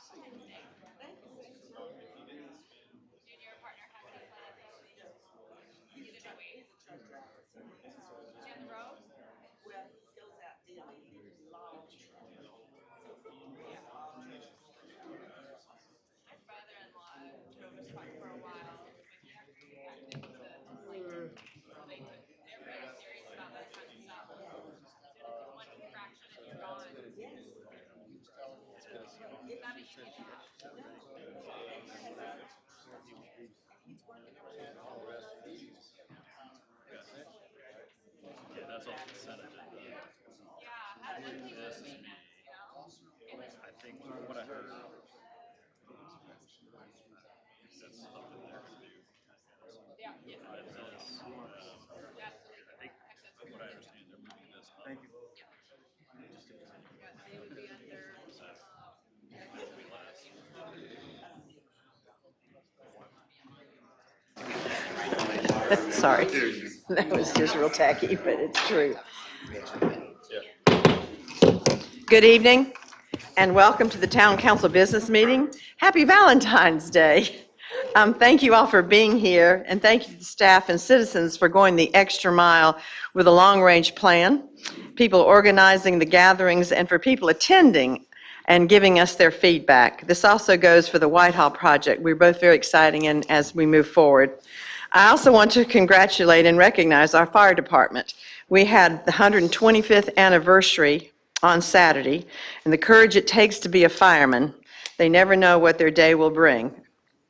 Junior partner has a you didn't know wait. Is he on the road? Well, he goes out daily, he lives long truck. My brother-in-law drove a truck for a while when he had reacted to like they're really serious about that kind of stuff. As soon as one infraction and you're gone. Yes. It's not an easy job. No. And he has a, and he's working around all of those issues. Yeah, that's all consent agenda. Yeah, how do they do maintenance, you know? I think what I heard, that's something they're gonna do. Yeah, yes. But this, Absolutely. I think from what I understand, they're moving this up. Yeah. Yeah, they would be under, It'll be less. Sorry, that was just real tacky, but it's true. Good evening, and welcome to the Town Council Business Meeting. Happy Valentine's Day. Thank you all for being here, and thank you to the staff and citizens for going the extra mile with a long-range plan, people organizing the gatherings, and for people attending and giving us their feedback. This also goes for the Whitehall project. We're both very exciting and as we move forward. I also want to congratulate and recognize our fire department. We had the 125th anniversary on Saturday, and the courage it takes to be a fireman. They never know what their day will bring.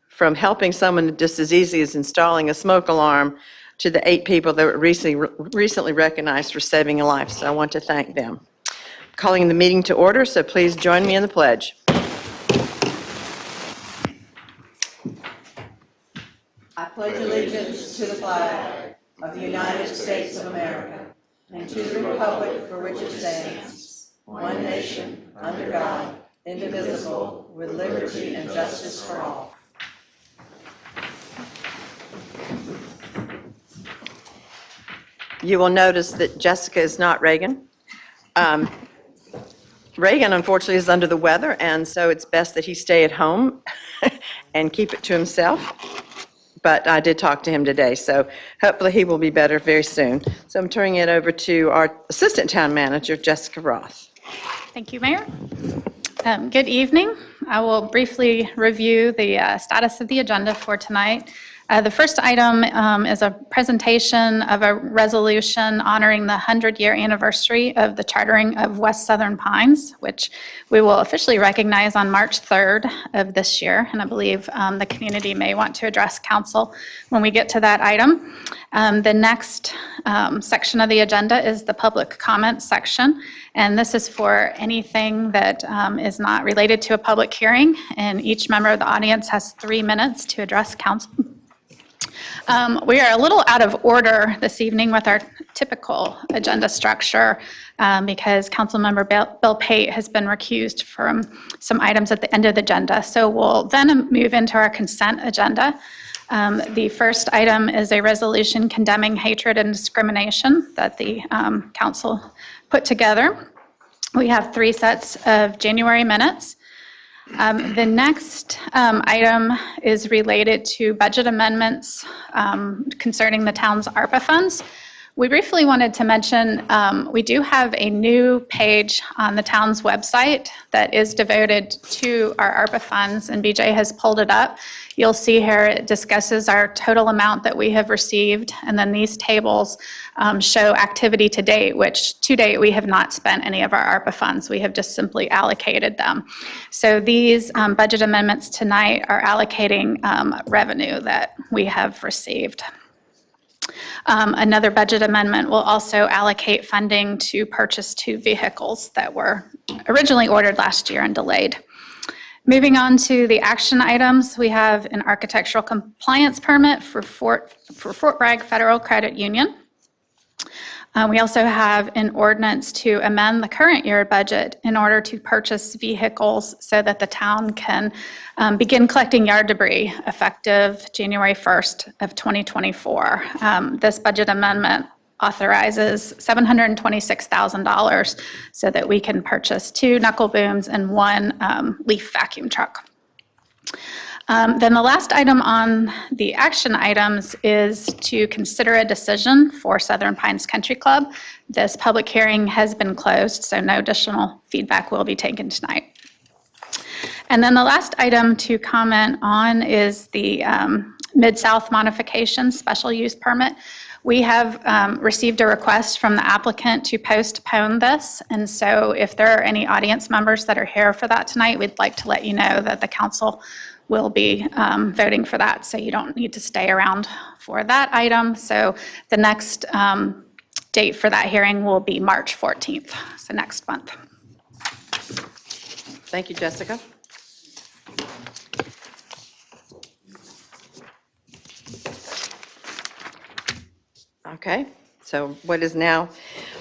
From helping someone just as easy as installing a smoke alarm to the 8 people that were recently recognized for saving a life. So I want to thank them. Calling the meeting to order, so please join me in the pledge. I pledge allegiance to the flag of the United States of America and to the republic for which it stands, one nation, under God, indivisible, with liberty and justice for all. You will notice that Jessica is not Reagan. Reagan, unfortunately, is under the weather, and so it's best that he stay at home and keep it to himself. But I did talk to him today, so hopefully he will be better very soon. So I'm turning it over to our Assistant Town Manager, Jessica Roth. Thank you, Mayor. Good evening. I will briefly review the status of the agenda for tonight. The first item is a presentation of a resolution honoring the 100-year anniversary of the chartering of West Southern Pines, which we will officially recognize on March 3rd of this year. And I believe the community may want to address council when we get to that item. The next section of the agenda is the public comment section. And this is for anything that is not related to a public hearing. And each member of the audience has 3 minutes to address council. We are a little out of order this evening with our typical agenda structure because Councilmember Bill Pate has been recused from some items at the end of the agenda. So we'll then move into our consent agenda. The first item is a resolution condemning hatred and discrimination that the council put together. We have 3 sets of January minutes. The next item is related to budget amendments concerning the town's ARPA funds. We briefly wanted to mention we do have a new page on the town's website that is devoted to our ARPA funds, and BJ has pulled it up. You'll see here it discusses our total amount that we have received, and then these tables show activity to date, which to date we have not spent any of our ARPA funds. We have just simply allocated them. So these budget amendments tonight are allocating revenue that we have received. Another budget amendment will also allocate funding to purchase 2 vehicles that were originally ordered last year and delayed. Moving on to the action items, we have an architectural compliance permit for Fort Bragg Federal Credit Union. We also have an ordinance to amend the current year budget in order to purchase vehicles so that the town can begin collecting yard debris effective January 1st of 2024. This budget amendment authorizes $726,000 so that we can purchase 2 knuckle booms and 1 leaf vacuum truck. Then the last item on the action items is to consider a decision for Southern Pines Country Club. This public hearing has been closed, so no additional feedback will be taken tonight. And then the last item to comment on is the Mid-South modification special use permit. We have received a request from the applicant to postpone this, and so if there are any audience members that are here for that tonight, we'd like to let you know that the council will be voting for that, so you don't need to stay around for that item. So the next date for that hearing will be March 14th, so next month. Thank you, Jessica. Okay, so what is now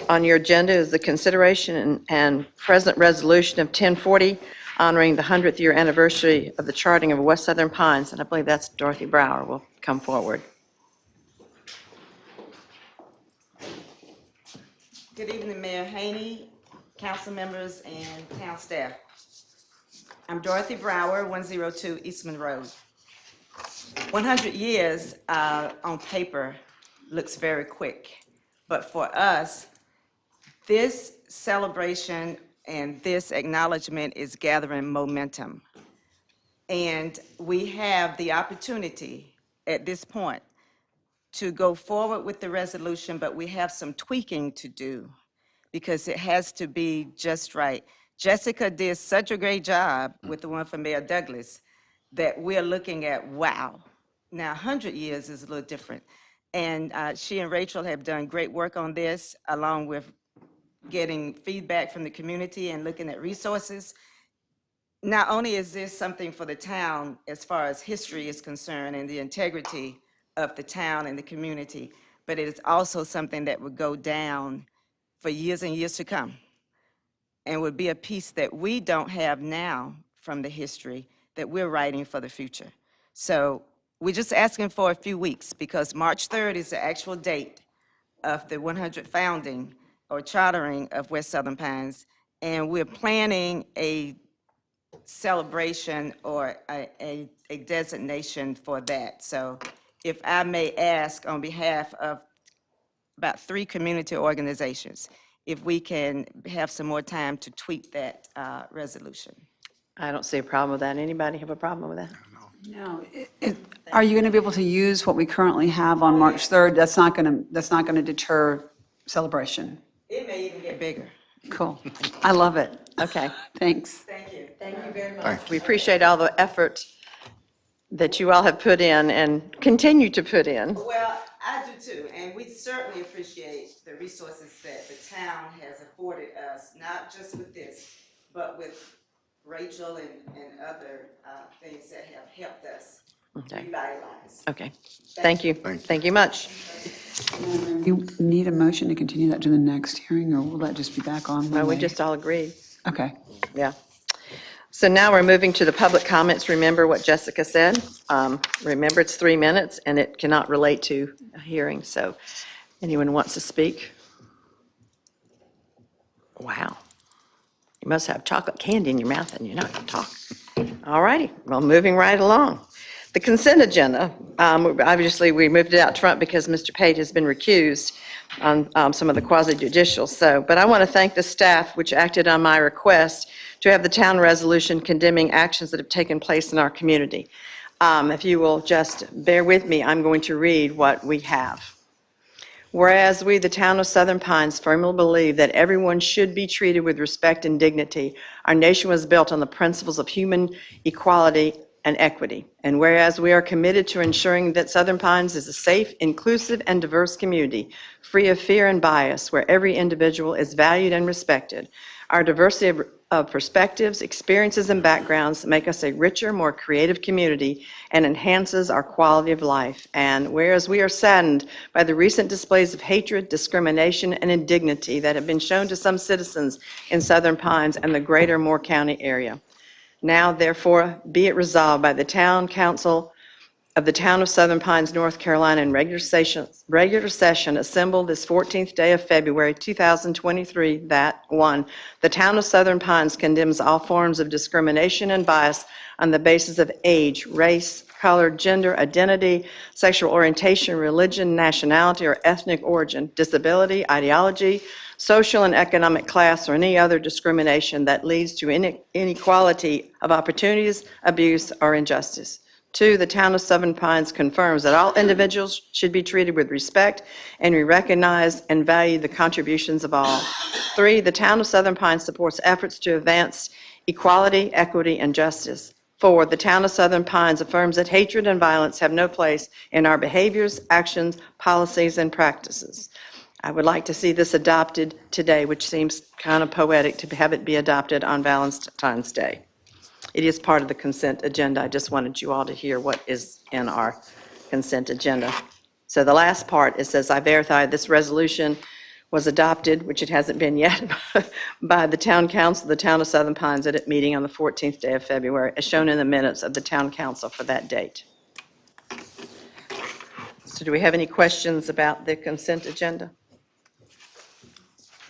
on your agenda is the consideration and present resolution of 1040 honoring the 100th year anniversary of the charting of West Southern Pines, and I believe that's Dorothy Brower will come forward. Good evening, Mayor Haney, council members, and town staff. I'm Dorothy Brower, 102 Eastman Road. 100 years on paper looks very quick, but for us, this celebration and this acknowledgement is gathering momentum. And we have the opportunity at this point to go forward with the resolution, but we have some tweaking to do because it has to be just right. Jessica did such a great job with the one for Mayor Douglas that we're looking at, wow. Now, 100 years is a little different. And she and Rachel have done great work on this, along with getting feedback from the community and looking at resources. Not only is this something for the town as far as history is concerned and the integrity of the town and the community, but it is also something that would go down for years and years to come and would be a piece that we don't have now from the history that we're writing for the future. So we're just asking for a few weeks because March 3rd is the actual date of the 100th founding or chartering of West Southern Pines, and we're planning a celebration or a designation for that. So if I may ask on behalf of about 3 community organizations, if we can have some more time to tweak that resolution. I don't see a problem with that. Anybody have a problem with that? No. Are you going to be able to use what we currently have on March 3rd? That's not going to deter celebration. It may even get bigger. Cool. I love it. Okay. Thanks. Thank you. Thank you very much. We appreciate all the effort that you all have put in and continue to put in. Well, I do too, and we certainly appreciate the resources that the town has afforded us, not just with this, but with Rachel and other things that have helped us Okay. revitalize. Okay. Thank you. Thank you much. You need a motion to continue that to the next hearing, or will that just be back on Well, we Monday? just all agreed. Okay. Yeah. So now we're moving to the public comments. Remember what Jessica said. Remember, it's 3 minutes, and it cannot relate to a hearing. So anyone wants to speak? Wow. You must have chocolate candy in your mouth, and you're not going to talk. All righty. Well, moving right along. The consent agenda, obviously, we moved it out front because Mr. Pate has been recused on some of the quasi-judicial. But I want to thank the staff, which acted on my request to have the town resolution condemning actions that have taken place in our community. If you will just bear with me, I'm going to read what we have. Whereas we, the town of Southern Pines, firmly believe that everyone should be treated with respect and dignity, our nation was built on the principles of human equality and equity. And whereas we are committed to ensuring that Southern Pines is a safe, inclusive, and diverse community, free of fear and bias, where every individual is valued and respected, our diversity of perspectives, experiences, and backgrounds make us a richer, more creative community and enhances our quality of life. And whereas we are saddened by the recent displays of hatred, discrimination, and indignity that have been shown to some citizens in Southern Pines and the greater Moore County area, now, therefore, be it resolved by the Town Council of the Town of Southern Pines, North Carolina, in regular session assembled this 14th day of February 2023, that, 1, the Town of Southern Pines condemns all forms of discrimination and bias on the basis of age, race, color, gender, identity, sexual orientation, religion, nationality, or ethnic origin, disability, ideology, social and economic class, or any other discrimination that leads to inequality of opportunities, abuse, or injustice. 2, the Town of Southern Pines confirms that all individuals should be treated with respect, and we recognize and value the contributions of all. 3, the Town of Southern Pines supports efforts to advance equality, equity, and justice. 4, the Town of Southern Pines affirms that hatred and violence have no place in our behaviors, actions, policies, and practices. I would like to see this adopted today, which seems kind of poetic to have it be adopted on Valentine's Day. It is part of the consent agenda. I just wanted you all to hear what is in our consent agenda. So the last part, it says, I verify this resolution was adopted, which it hasn't been yet, by the Town Council of the Town of Southern Pines at a meeting on the 14th day of February, as shown in the minutes of the Town Council for that date. So do we have any questions about the consent agenda?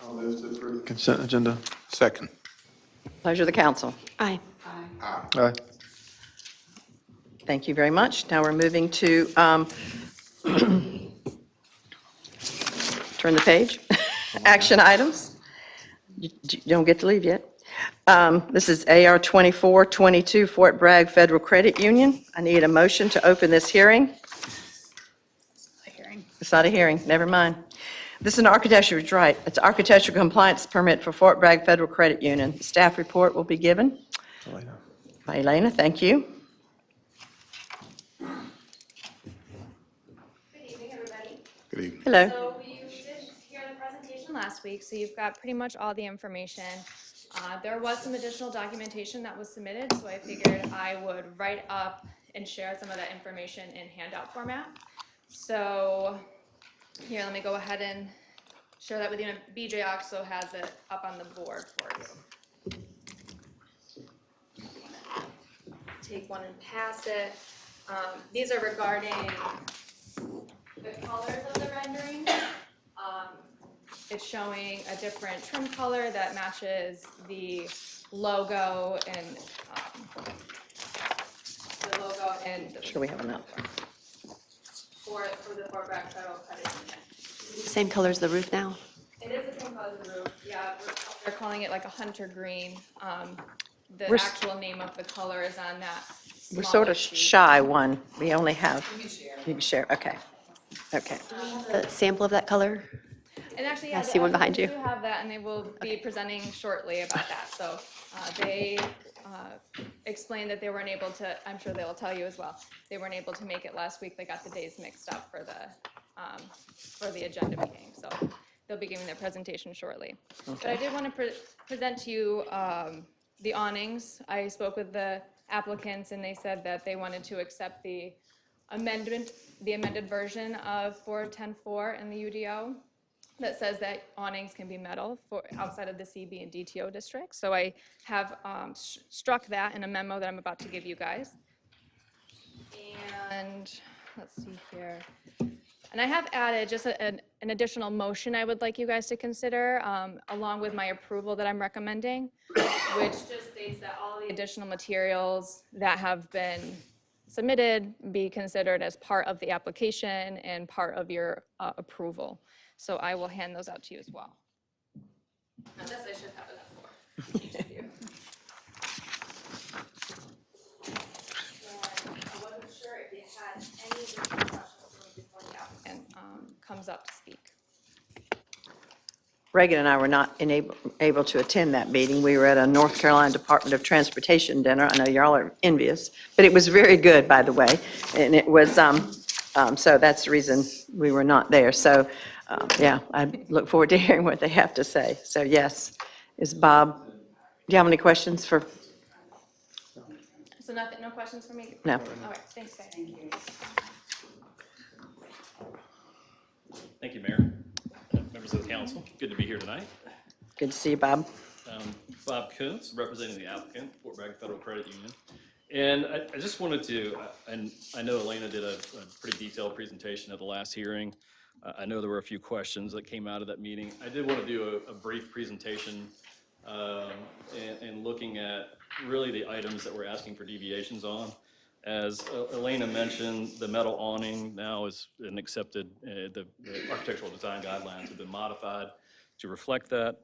I'll move to approve consent agenda. Second. Pleasure of the council. Aye. Aye. Thank you very much. Now we're moving to, turn the page, action items. You don't get to leave yet. This is AR 2422, Fort Bragg Federal Credit Union. I need a motion to open this hearing. It's not a hearing, never mind. This is an architectural, right, it's an architectural compliance permit for Fort Bragg Federal Credit Union. Staff report will be given by Elena, thank you. Good evening, everybody. Good evening. Hello. So you did hear the presentation last week, so you've got pretty much all the information. There was some additional documentation that was submitted, so I figured I would write up and share some of that information in handout format. So here, let me go ahead and share that with you. BJ also has it up on the board for you. Take one and pass it. These are regarding the colors of the rendering. It's showing a different trim color that matches the logo and Sure we have enough. for the Fort Bragg Federal Credit Union. Same color as the roof now? It is the same color as the roof, yeah, they're calling it like a hunter green. The We're actual name of the color is on that. We're sort of smaller sheet. shy one. We only have. You can share, okay. Okay. A sample of that color? And actually, I yeah, see one behind you. They do have that, and they will be presenting shortly about that. So they explained that they weren't able to, I'm sure they'll tell you as well, they weren't able to make it last week. They got the days mixed up for the agenda meeting. So they'll be giving their presentation shortly. But I did want to present to you the awnings. I spoke with the applicants, and they said that they wanted to accept the amended version of 410.4 in the UDO that says that awnings can be metal for outside of the CB and DTO districts. So I have struck that in a memo that I'm about to give you guys. And let's see here. And I have added just an additional motion I would like you guys to consider, along with my approval that I'm recommending, which just states that all the additional materials that have been submitted be considered as part of the application and part of your approval. So I will hand those out to you as well. Now this I should have enough for each of you. And I wasn't sure if you had any additional questions for me before the applicant comes up to speak. Reagan and I were not able to attend that meeting. We were at a North Carolina Department of Transportation dinner. I know y'all are envious, but it was very good, by the way. And it was, so that's the reason we were not there. So, yeah, I look forward to hearing what they have to say. So, yes, is Bob, do you have any questions for? So nothing, no questions for me? No. All right, thanks, guys. Thank you. Thank you, Mayor. Members of the council, good to be here tonight. Good to see you, Bob. Bob Kuntz, representing the applicant, Fort Bragg Federal Credit Union. And I just wanted to, and I know Elena did a pretty detailed presentation at the last hearing. I know there were a few questions that came out of that meeting. I did want to do a brief presentation and looking at really the items that we're asking for deviations on. As Elena mentioned, the metal awning now is an accepted, the architectural design guidelines have been modified to reflect that.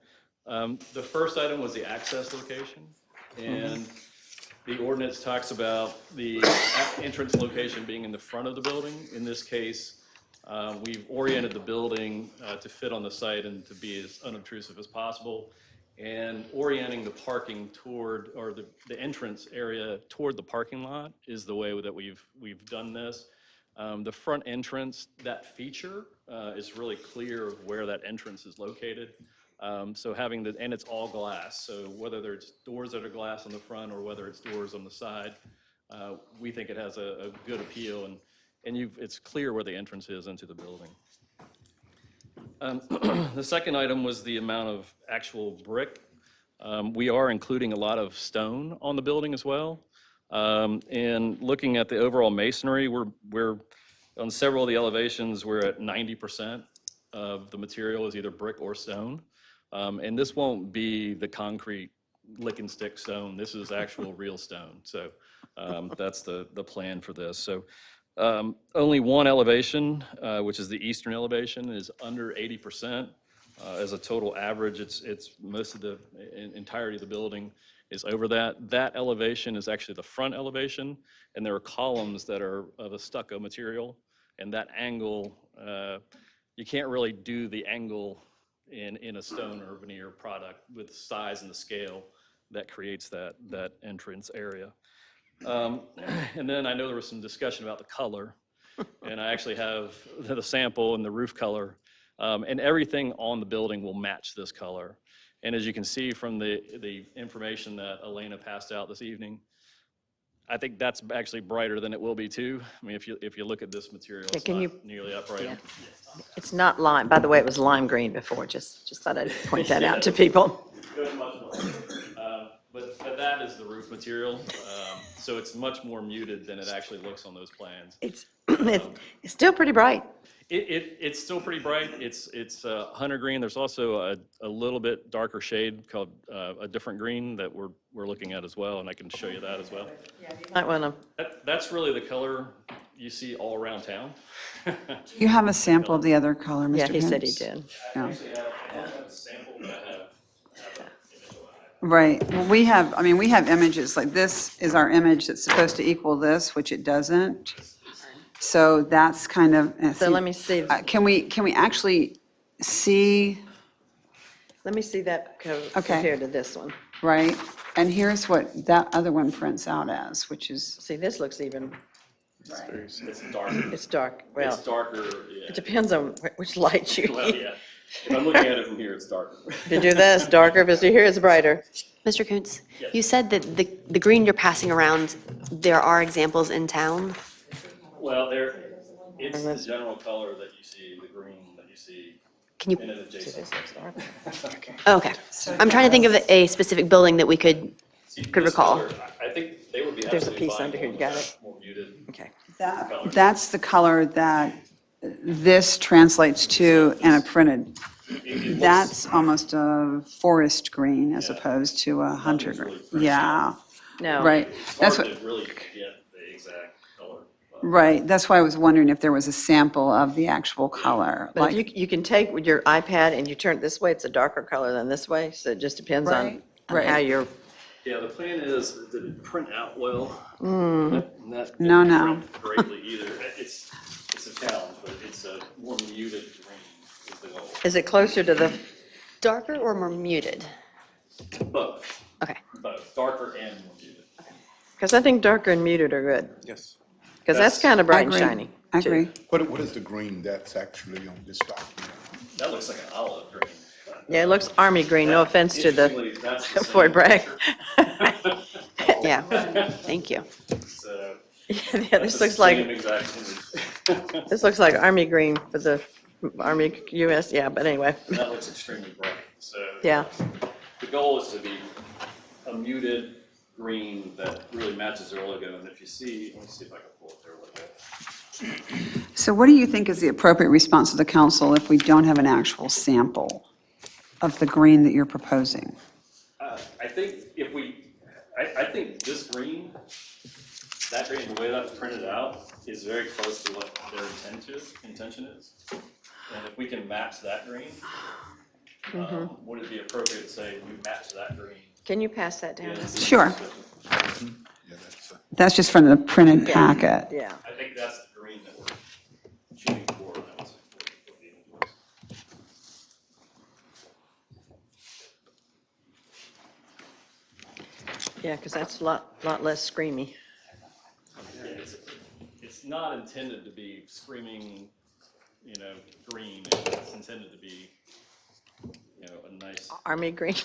The first item was the access location. And the ordinance talks about the entrance location being in the front of the building. In this case, we've oriented the building to fit on the site and to be as unobtrusive as possible. And orienting the parking toward, or the entrance area toward the parking lot is the way that we've done this. The front entrance, that feature is really clear of where that entrance is located. So having the, and it's all glass, so whether there's doors that are glass on the front or whether it's doors on the side, we think it has a good appeal, and it's clear where the entrance is into the building. The second item was the amount of actual brick. We are including a lot of stone on the building as well. And looking at the overall masonry, we're on several of the elevations, we're at 90% of the material is either brick or stone. And this won't be the concrete lick and stick stone. This is actual real stone. So that's the plan for this. So only one elevation, which is the eastern elevation, is under 80%. As a total average, it's most of the entirety of the building is over that. That elevation is actually the front elevation, and there are columns that are of a stucco material. And that angle, you can't really do the angle in a stone or veneer product with the size and the scale that creates that entrance area. And then I know there was some discussion about the color, and I actually have the sample and the roof color, and everything on the building will match this color. And as you can see from the information that Elena passed out this evening, I think that's actually brighter than it will be too. I mean, if you look at this material, it's can not you- nearly upright. Yeah. It's not lime, by the way, it was lime green before, just thought I'd point that out to people. Goes much more. But that is the roof material, so it's much more muted than it actually looks on those plans. It's still pretty bright. It's still pretty bright. It's hunter green. There's also a little bit darker shade called a different green that we're looking at as well, and I can show you that as well. Might want to, That's really the color you see all around town. Do you have a sample of the other color, Mr. yeah, he said he Pence? did. No. Actually, I have a sample that I have. Right, well, we have images, like this is our image that's supposed to equal this, which it doesn't. So that's kind of. So let me see, Can we actually see, that Okay. compared to this one. right? And here's what that other one prints out as, which is, See, this looks even, It's darker. it's dark. Well, It's darker, yeah. it depends on which light you Well, use. yeah. If I'm looking at it from here, it's darker. If you do this, darker, if it's here, it's brighter. Mr. Kuntz, Yes. you said that the green you're passing around, there are examples in town? Well, it's the general color that you see, the green that you see Can you, in an adjacent. oh, okay. I'm trying to think of a specific building that we could This recall. color, I think they would be There's a absolutely piece fine under here, going you got with it? More muted. Okay. that's the color that this translates to in a printed. It looks- That's almost a forest green as Yeah. opposed to a hunter Nothing's green. really printed. Yeah, No. right. It's That's hard what, to really get the exact color. but- right, that's why I was wondering if there was a sample of the actual color. But if Like, you can take with your iPad and you turn it this way, it's a darker color than this way, so it just depends on Right, how right. you're, Yeah, the plan is, did it print out well? That No, didn't no. print greatly either. It's a challenge, but it's a more muted green is the goal. is it closer to the, Darker or more muted? Both, Okay. both, darker and more muted. because I think darker and muted are good, Yes. because that's kind of I bright and agree. shiny. I too. agree. What is the green that's actually on this document? That looks like an olive green. Yeah, it looks army green, no offense to the Interestingly, that's the Fort same Bragg. picture. Yeah, thank you. So, Yeah, that's this the looks like, same exact image. this looks like army green for the Army US, yeah, but anyway, That looks extremely bright, so. yeah. The goal is to be a muted green that really matches their logo. And if you see, let me see if I can pull up their logo. So what do you think is the appropriate response of the council if we don't have an actual sample of the green that you're proposing? I think if I think this green, that green, the way that's printed out is very close to what their intention is. And if we can match that green, would it be appropriate to say we match that green? Can you pass that down? Sure. Yeah, that's, That's just from the printed packet. Yeah. I think that's the green that we're shooting for. That's what the image was. Yeah, because that's a lot less screamy. Yeah, it's not intended to be screaming, green. It's intended to be, a nice. Army green.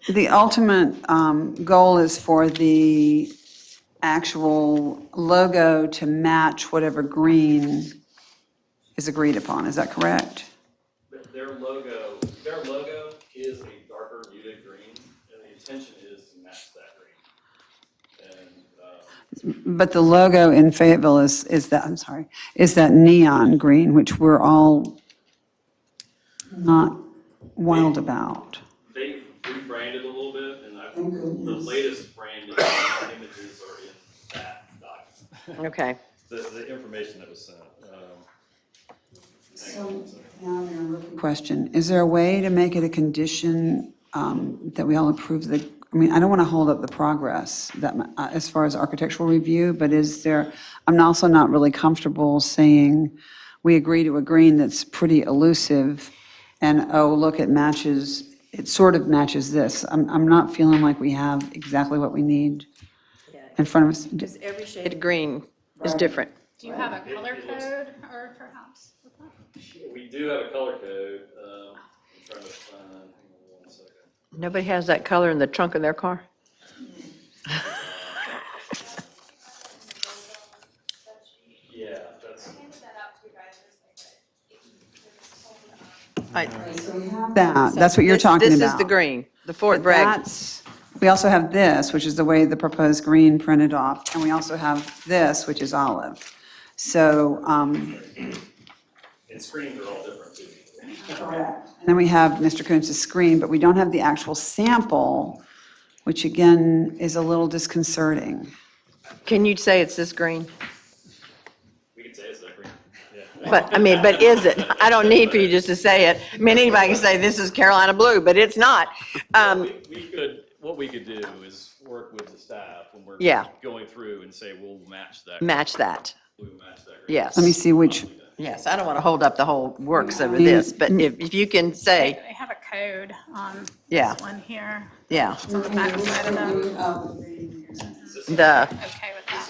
The ultimate goal is for the actual logo to match whatever green is agreed upon. Is that correct? Their logo is a darker muted green, and the intention is to match that green. And But the logo in Fayetteville is that neon green, which we're all not wild about. they've rebranded a little bit, and the latest branding images are in that document. Okay. The information that was sent. Question, is there a way to make it a condition that we all approve I don't want to hold up the progress as far as architectural review, but I'm also not really comfortable saying we agree to a green that's pretty elusive and, oh, look, it sort of matches this. I'm not feeling like we have exactly what we need in front of us. Because every shade of green is different. Do you have a color code or perhaps? We do have a color code. I'm trying to find, hang on 1 second. Nobody has that color in the trunk of their car? Yeah, that's. That's what you're talking about. This is the green, the Fort Bragg. We also have this, which is the way the proposed green printed off, and we also have this, which is olive. So, And screens are all different too. and then we have Mr. Kuntz's screen, but we don't have the actual sample, which again is a little disconcerting. Can you say it's this green? We could say it's that green. Yeah. But is it? I don't need for you just to say it. Anybody can say this is Carolina blue, but it's not. What we could do is work with the staff when we're Yeah. going through and say, we'll match that. Match that. We'll match that green. Yes. Let me see which, Yes, I don't want to hold up the whole works over this, but if you can say, They have a code on Yeah. this one here. yeah, It's on the back side of them. the Okay with that.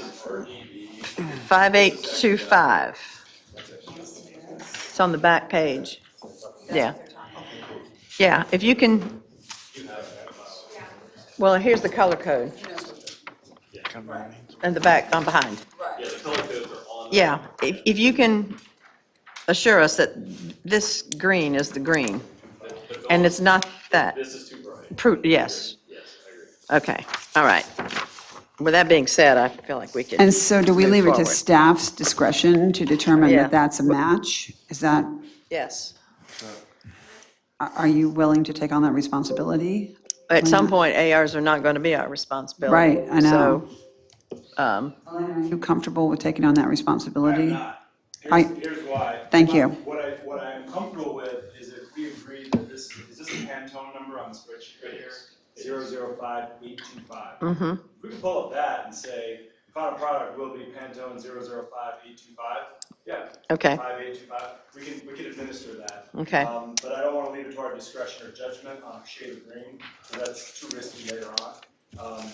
5825. It's on the back page. Yeah. Yeah, if you can, well, here's the color code. And the back, on behind. Yeah, the color codes are on. Yeah, if you can assure us that this green is the green, and it's not that. This is too bright. Yes, Yes, I agree. okay, all right. With that being said, I feel like we could. and so do we move leave it to forward. staff's discretion to determine Yeah. that that's a match? Is that, Yes. are you willing to take on that responsibility? At some point, ARs are not going to be our responsibility. Right, I know. So, Are you comfortable with taking on that responsibility? I'm not. I- Here's why. Thank you. What I am comfortable with is if we agree that is this a Pantone number on the spreadsheet right here? 005825. mhm. If we can pull up that and say, final product will be Pantone 005825, yeah. Okay. 5825, we can administer that. Okay. But I don't want to leave it to our discretion or judgment on a shade of green, because that's too risky later on.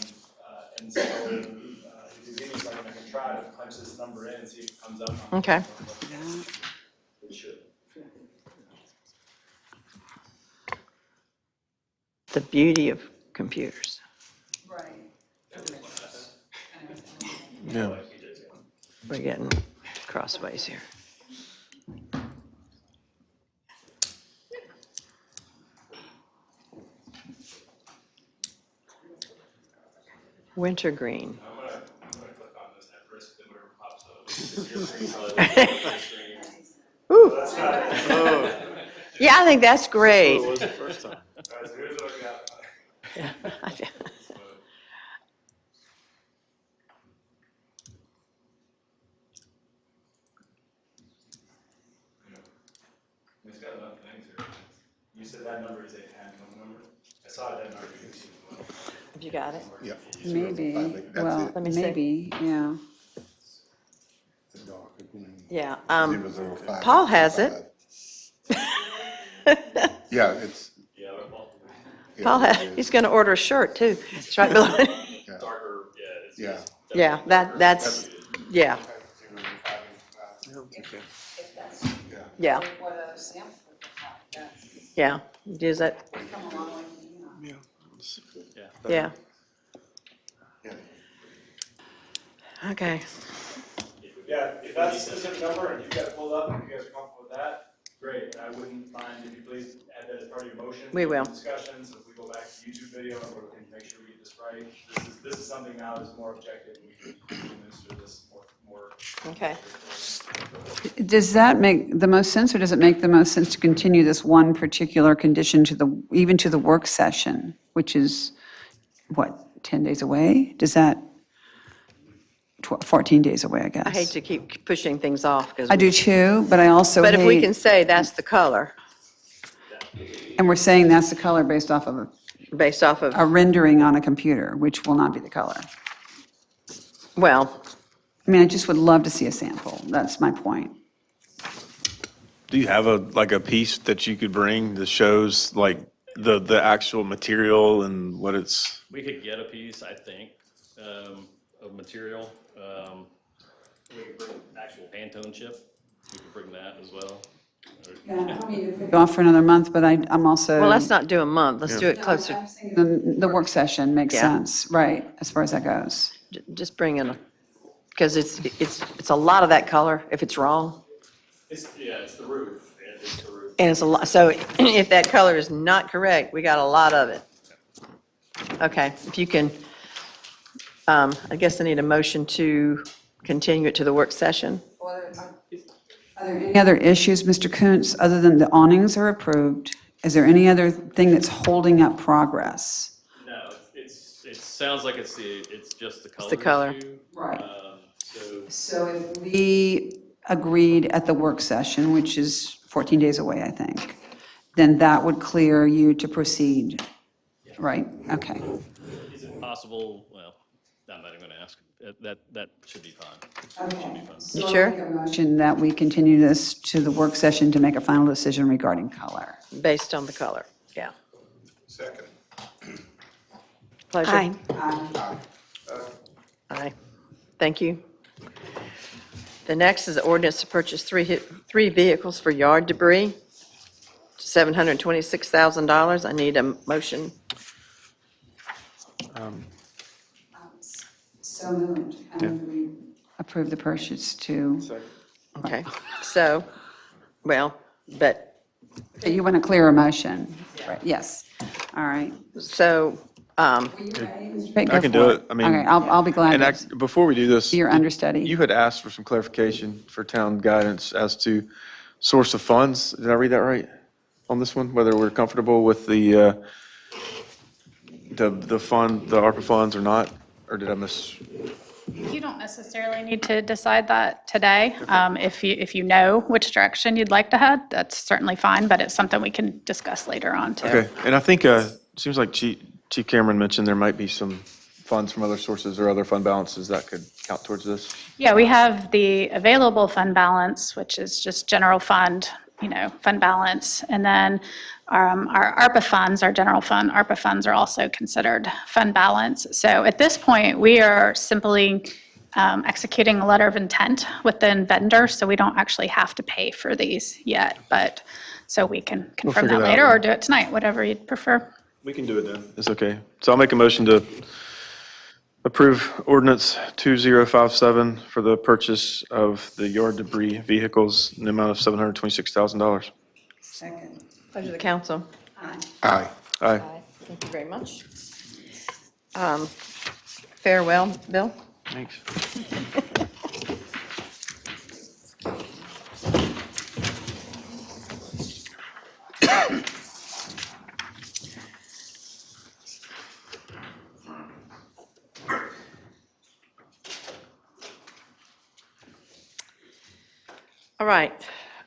And so, if you give me something, I can try to punch this number in and see if it comes up. Okay. It should. The beauty of computers. Yeah. We're getting crossways here. Wintergreen. I'm gonna click on this at risk, then whatever pops up. It's your screen, probably the screen. Ooh, That's not it. yeah, I think that's great. What was the first time? All right, so here's what I got. Yeah. It's got enough things here. You said that number is a Pantone number? I saw that number. Have you got it? Yeah. Maybe, That's well, it. Let me see. maybe, yeah. The dark green. Yeah. 005. Paul has it. Yeah, it's. Yeah, well, yeah, Paul, it is. he's going to order a shirt too. It's right below. darker, yeah, it's. Yeah. Yeah, that's, yeah, yeah. Yeah, use that, yeah. Yeah. Okay, Yeah, if that's a specific number and you've got it pulled up, and you guys are comfortable with that, great. And I wouldn't mind if you please add that as part of your motion. We will. Discussions, if we go back to YouTube video and we can make sure we get this right. This is something now that's more objective, and we can administer this more. okay. Does that make the most sense, or does it make the most sense to continue this one particular condition to even to the work session, which is, what, 10 days away? Does that, 14 days away, I guess? I hate to keep pushing things off because, I do too, but I also but if we can hate, say that's the color and we're saying that's the color based off of based off of, a rendering on a computer, which will not be the color. well, I mean, I just would love to see a sample. That's my point. Do you have a piece that you could bring that shows like the actual material and what it's? We could get a piece, I think, of material. We could bring actual Pantone chip. We could bring that as well. Go off for another month, but I'm also. well, let's not do a month. Let's do it closer. The work session makes Yeah. sense, right, as far as that goes. Just bring in, because it's a lot of that color if it's wrong. It's the roof. It's the roof. And it's a lot, so if that color is not correct, we got a lot of it. Okay, if you can, I guess I need a motion to continue it to the work session. Are there any other issues, Mr. Kuntz, other than the awnings are approved? Is there any other thing that's holding up progress? No, it sounds like it's just the color. the color. issue. Right. So So if we agreed at the work session, which is 14 days away, I think, then that would clear you to proceed, right? Okay. is it possible, well, I'm not even going to ask. That should be fine. Should be fine. You sure? Motion that we continue this to the work session to make a final decision regarding color. Based on the color, yeah. Second. Pleasure? Aye. Aye. Thank you. The next is the ordinance to purchase three vehicles for yard debris, $726,000. I need a motion. So moved. And we approve the purchase to, Okay, so, well, but, you want a clearer motion? Right, yes. All right. so, Great, go I can for do it. I mean, Okay, I'll be glad And to before we do this, be your understudy. you had asked for some clarification for town guidance as to source of funds. Did I read that right on this one? Whether we're comfortable with the fund, the ARPA funds or not? Or did I miss? You don't necessarily need to decide that today. If you know which direction you'd like to head, that's certainly fine, but it's something we can discuss later on too. Okay, and I think, seems like Chief Cameron mentioned there might be some funds from other sources or other fund balances that could count towards this. Yeah, we have the available fund balance, which is just general fund, fund balance. And then our ARPA funds, our general fund, ARPA funds are also considered fund balance. So at this point, we are simply executing a letter of intent with the vendor, so we don't actually have to pay for these yet. But, so we can confirm figure that that later out. or do it tonight, whatever you'd prefer. We can do it then. It's okay. So I'll make a motion to approve ordinance 2057 for the purchase of the yard debris vehicles in the amount of $726,000. Second. pleasure of the council. Aye. Aye. Thank you very much. Farewell, Bill. Thanks. All right.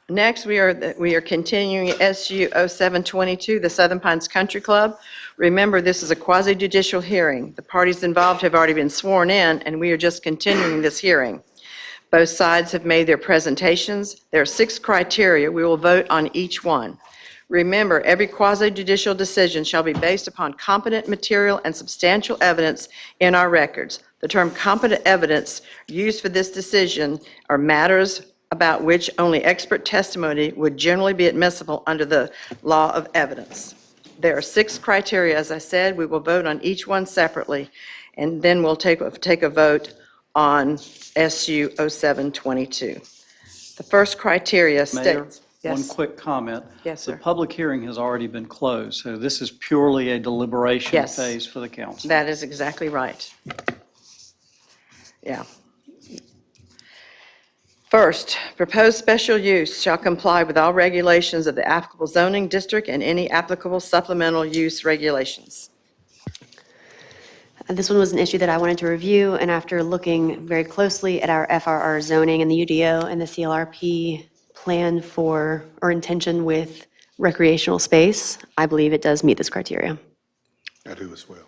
Next, we are continuing SU 0722, the Southern Pines Country Club. Remember, this is a quasi-judicial hearing. The parties involved have already been sworn in, and we are just continuing this hearing. Both sides have made their presentations. There are 6 criteria. We will vote on each one. Remember, every quasi-judicial decision shall be based upon competent material and substantial evidence in our records. The term competent evidence used for this decision are matters about which only expert testimony would generally be admissible under the law of evidence. There are 6 criteria, as I said. We will vote on each one separately, and then we'll take a vote on SU 0722. The first criteria Mayor, states. one Yes. quick comment. Yes, sir. The public hearing has already been closed, so this is purely a deliberation Yes. phase for the council. That is exactly right. Yeah. First, proposed special use shall comply with all regulations of the applicable zoning district and any applicable supplemental use regulations. This one was an issue that I wanted to review, and after looking very closely at our FRR zoning and the UDO and the CLRP plan for, or intention with recreational space, I believe it does meet this criteria. I do as well.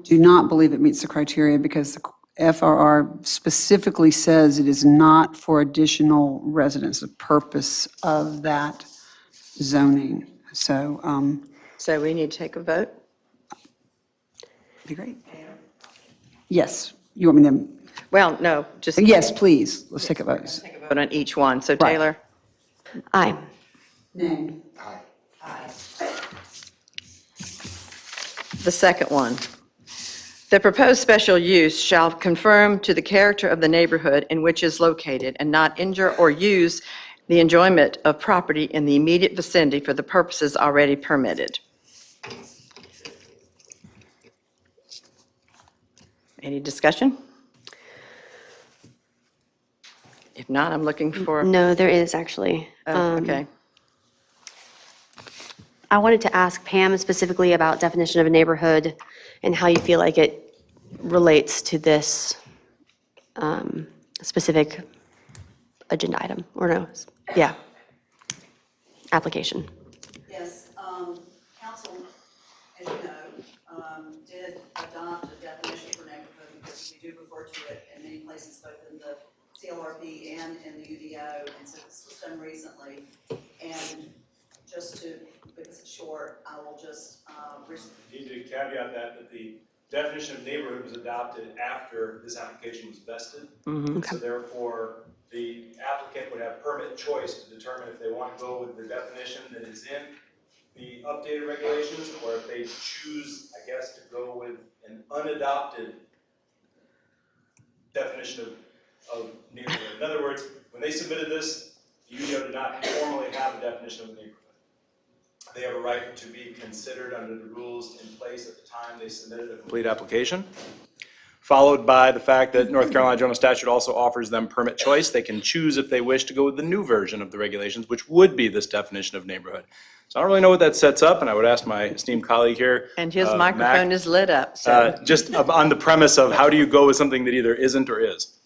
Do not believe it meets the criteria because the FRR specifically says it is not for additional residents, the purpose of that zoning. So, So we need to take a vote? be great. Yes, you want me to, Well, no, just yes, please, let's take a vote. take a vote on each one. So Right. Taylor? Aye. Nay. The second one. The proposed special use shall conform to the character of the neighborhood in which is located and not injure or use the enjoyment of property in the immediate vicinity for the purposes already permitted. Any discussion? If not, I'm looking for, No, there is actually. oh, okay. I wanted to ask Pam specifically about definition of a neighborhood and how you feel like it relates to this specific agenda item, or no, yeah, application. Yes, council, as you know, did adopt a definition for neighborhood because we do refer to it in many places, both in the CLRP and in the UDO, and so this was done recently. And just to, because it's short, I will just, Need to caveat that the definition of neighborhood was adopted after this application was vested. So therefore, the applicant would have permit choice to determine if they want to go with the definition that is in the updated regulations, or if they choose, I guess, to go with an unadopted definition of neighborhood. In other words, when they submitted this, the UDO did not formally have a definition of a neighborhood. They have a right to be considered under the rules in place at the time they submitted a complete application, followed by the fact that North Carolina General Statute also offers them permit choice. They can choose if they wish to go with the new version of the regulations, which would be this definition of neighborhood. So I don't really know what that sets up, and I would ask my esteemed colleague here. And his Mac, microphone is lit up, so. just on the premise of how do you go with something that either isn't or is?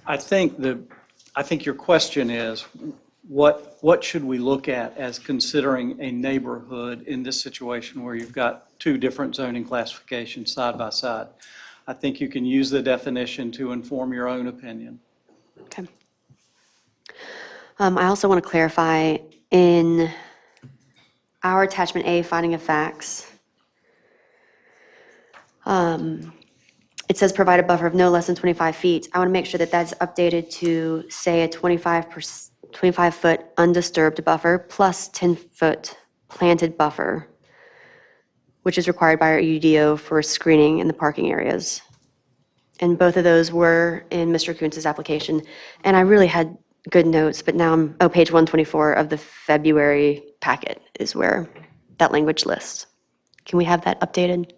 I think your question is, what should we look at as considering a neighborhood in this situation where you've got 2 different zoning classifications side by side? I think you can use the definition to inform your own opinion. Okay. I also want to clarify in our attachment A, finding of facts, it says provide a buffer of no less than 25 feet. I want to make sure that that's updated to say a 25-foot undisturbed buffer plus 10-foot planted buffer, which is required by our UDO for screening in the parking areas. And both of those were in Mr. Kuntz's application. And I really had good notes, but now page 124 of the February packet is where that language lists. Can we have that updated?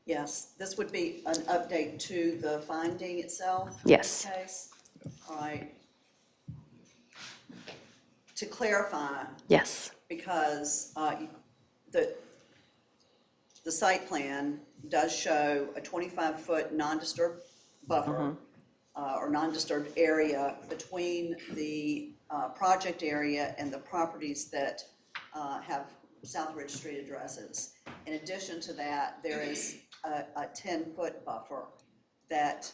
Yes, this would be an update to the finding itself. Yes. In this case. All right. To clarify, Yes. because the site plan does show a 25-foot non-disturbed buffer or non-disturbed area between the project area and the properties that have South Ridge Street addresses. In addition to that, there is a 10-foot buffer that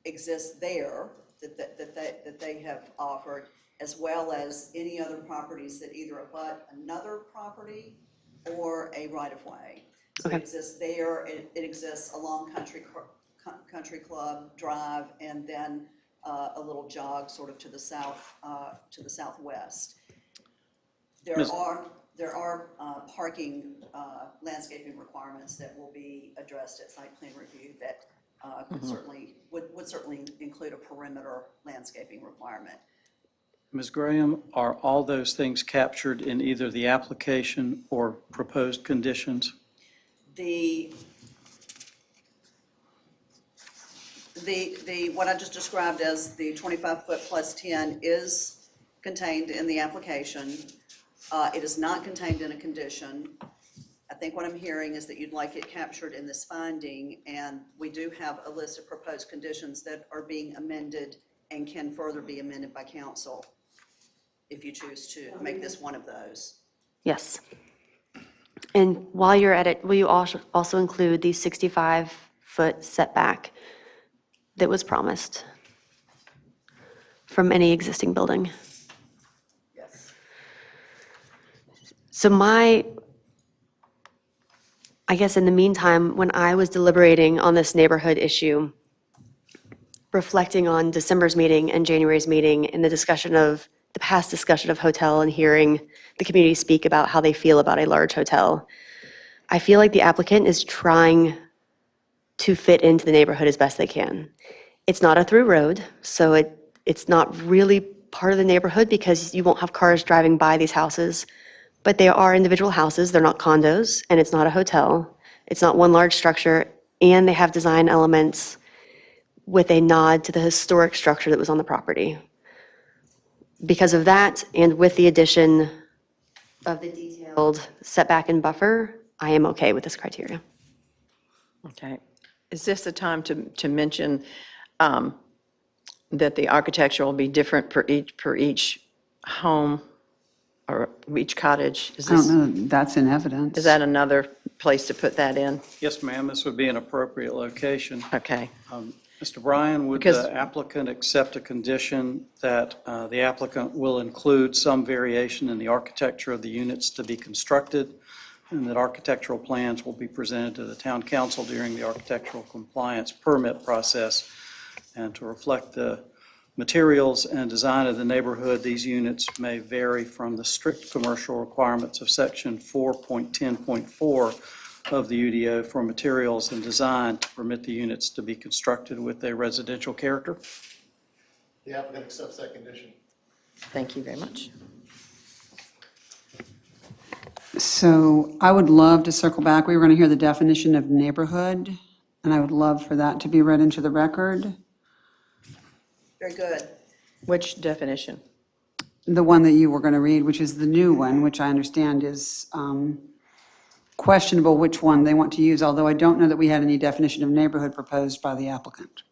exists there that they have offered, as well as any other properties that either abut another property or a right-of-way. So it Okay. exists there, it exists along Country Club Drive, and then a little jog sort of to the southwest. There Ms. are parking landscaping requirements that will be addressed at site plan review that would certainly include a perimeter landscaping requirement. Ms. Graham, are all those things captured in either the application or proposed conditions? What I just described as the 25-foot plus 10 is contained in the application. It is not contained in a condition. I think what I'm hearing is that you'd like it captured in this finding, and we do have a list of proposed conditions that are being amended and can further be amended by council if you choose to make this one of those. Yes. And while you're at it, will you also include the 65-foot setback that was promised from any existing building? Yes. So I guess in the meantime, when I was deliberating on this neighborhood issue, reflecting on December's meeting and January's meeting and the past discussion of hotel and hearing the community speak about how they feel about a large hotel, I feel like the applicant is trying to fit into the neighborhood as best they can. It's not a through road, so it's not really part of the neighborhood because you won't have cars driving by these houses. But they are individual houses, they're not condos, and it's not a hotel. It's not one large structure, and they have design elements with a nod to the historic structure that was on the property. Because of that, and with the addition of the detailed setback and buffer, I am okay with this criteria. Okay. Is this the time to mention that the architecture will be different per each home or each cottage? I don't know, that's in evidence. Is that another place to put that in? Yes, ma'am, this would be an appropriate location. Okay. Mr. Bryan, would Because- the applicant accept a condition that the applicant will include some variation in the architecture of the units to be constructed, and that architectural plans will be presented to the town council during the architectural compliance permit process? And to reflect the materials and design of the neighborhood, these units may vary from the strict commercial requirements of section 4.10.4 of the UDO for materials and design to permit the units to be constructed with a residential character. The applicant accepts that condition. Thank you very much. So I would love to circle back. We were going to hear the definition of neighborhood, and I would love for that to be read into the record. Very good. Which definition? The one that you were going to read, which is the new one, which I understand is questionable which one they want to use, although I don't know that we had any definition of neighborhood proposed by the applicant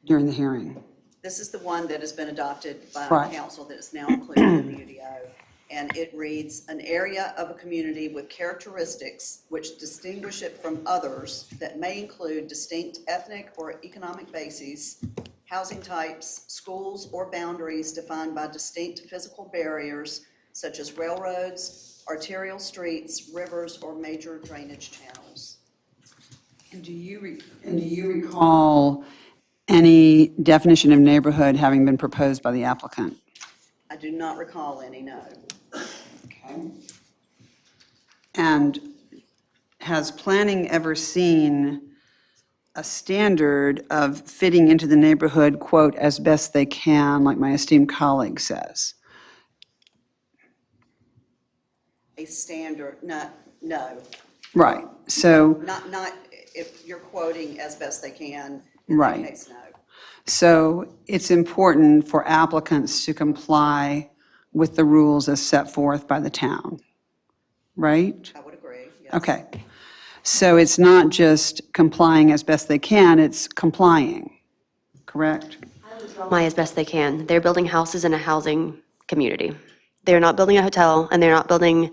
during the hearing. This is the one that has been adopted by Right. council that is now included in the UDO. And it reads, an area of a community with characteristics which distinguish it from others that may include distinct ethnic or economic bases, housing types, schools, or boundaries defined by distinct physical barriers such as railroads, arterial streets, rivers, or major drainage channels. And do you recall any definition of neighborhood having been proposed by the applicant? I do not recall any, no. Okay. And has planning ever seen a standard of fitting into the neighborhood, quote, as best they can, like my esteemed colleague says? A standard, no. Right, so, Not if you're quoting as best they can. Right. In that case, no. so it's important for applicants to comply with the rules as set forth by the town, right? I would agree, yes. Okay. So it's not just complying as best they can, it's complying, correct? Comply as best they can. They're building houses in a housing community. They're not building a hotel, and they're not building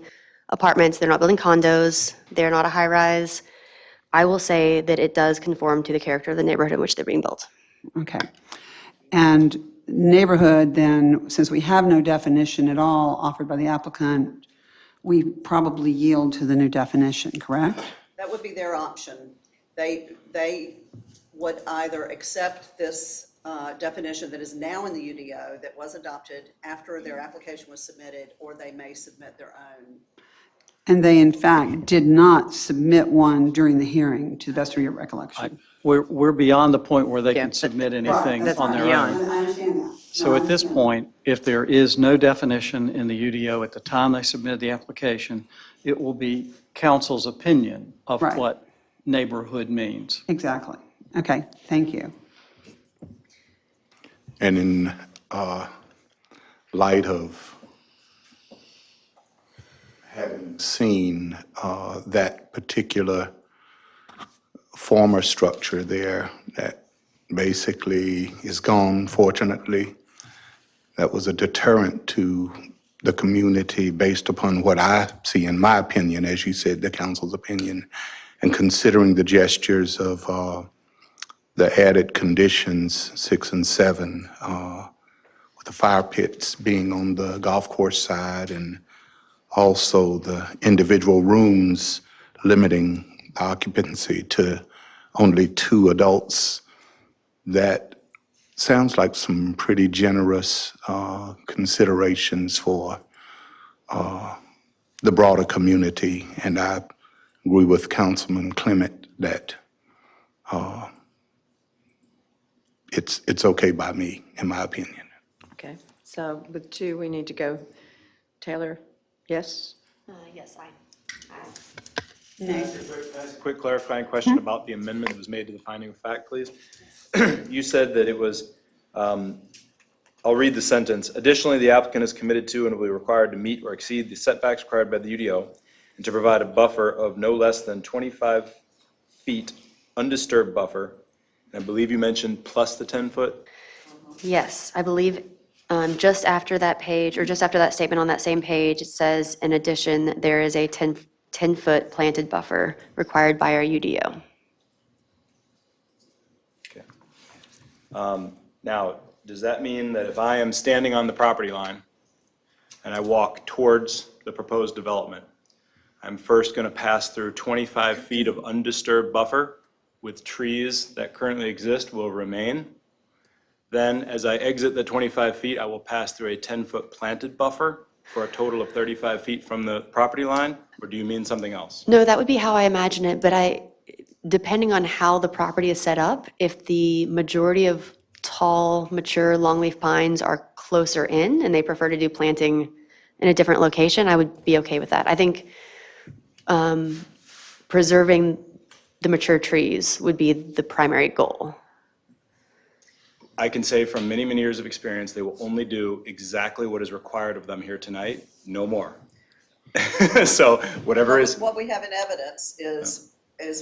apartments, they're not building condos, they're not a high-rise. I will say that it does conform to the character of the neighborhood in which they're being built. Okay. And neighborhood, then, since we have no definition at all offered by the applicant, we probably yield to the new definition, correct? That would be their option. They would either accept this definition that is now in the UDO that was adopted after their application was submitted, or they may submit their own. And they, in fact, did not submit one during the hearing, to the best of your recollection. We're beyond the point where they Yeah, can but- submit anything That's on their beyond. own. I understand that. So at this point, if there is no definition in the UDO at the time they submitted the application, it will be council's opinion of Right. what neighborhood means. Exactly. Okay, thank you. And in light of having seen that particular former structure there that basically is gone, fortunately, that was a deterrent to the community based upon what I see, in my opinion, as you said, the council's opinion, and considering the gestures of the added conditions, 6 and 7, with the fire pits being on the golf course side, and also the individual rooms limiting occupancy to only 2 adults. That sounds like some pretty generous considerations for the broader community, and I agree with Councilman Clement that it's okay by me, in my opinion. Okay, so with 2, we need to go. Taylor, yes? Yes, I. Can I ask a quick clarifying question about the amendment that was made to the finding of fact, please? You said that it was, I'll read the sentence. Additionally, the applicant is committed to and will be required to meet or exceed the setbacks required by the UDO and to provide a buffer of no less than 25 feet undisturbed buffer. And I believe you mentioned plus the 10-foot? Yes, I believe just after that page, or just after that statement on that same page, it says, in addition, there is a 10-foot planted buffer required by our UDO. Okay. Now, does that mean that if I am standing on the property line and I walk towards the proposed development, I'm first going to pass through 25 feet of undisturbed buffer with trees that currently exist will remain? Then, as I exit the 25 feet, I will pass through a 10-foot planted buffer for a total of 35 feet from the property line? Or do you mean something else? No, that would be how I imagine it, but depending on how the property is set up, if the majority of tall, mature longleaf pines are closer in and they prefer to do planting in a different location, I would be okay with that. I think preserving the mature trees would be the primary goal. I can say from many, many years of experience, they will only do exactly what is required of them here tonight, no more. So whatever is, What we have in evidence is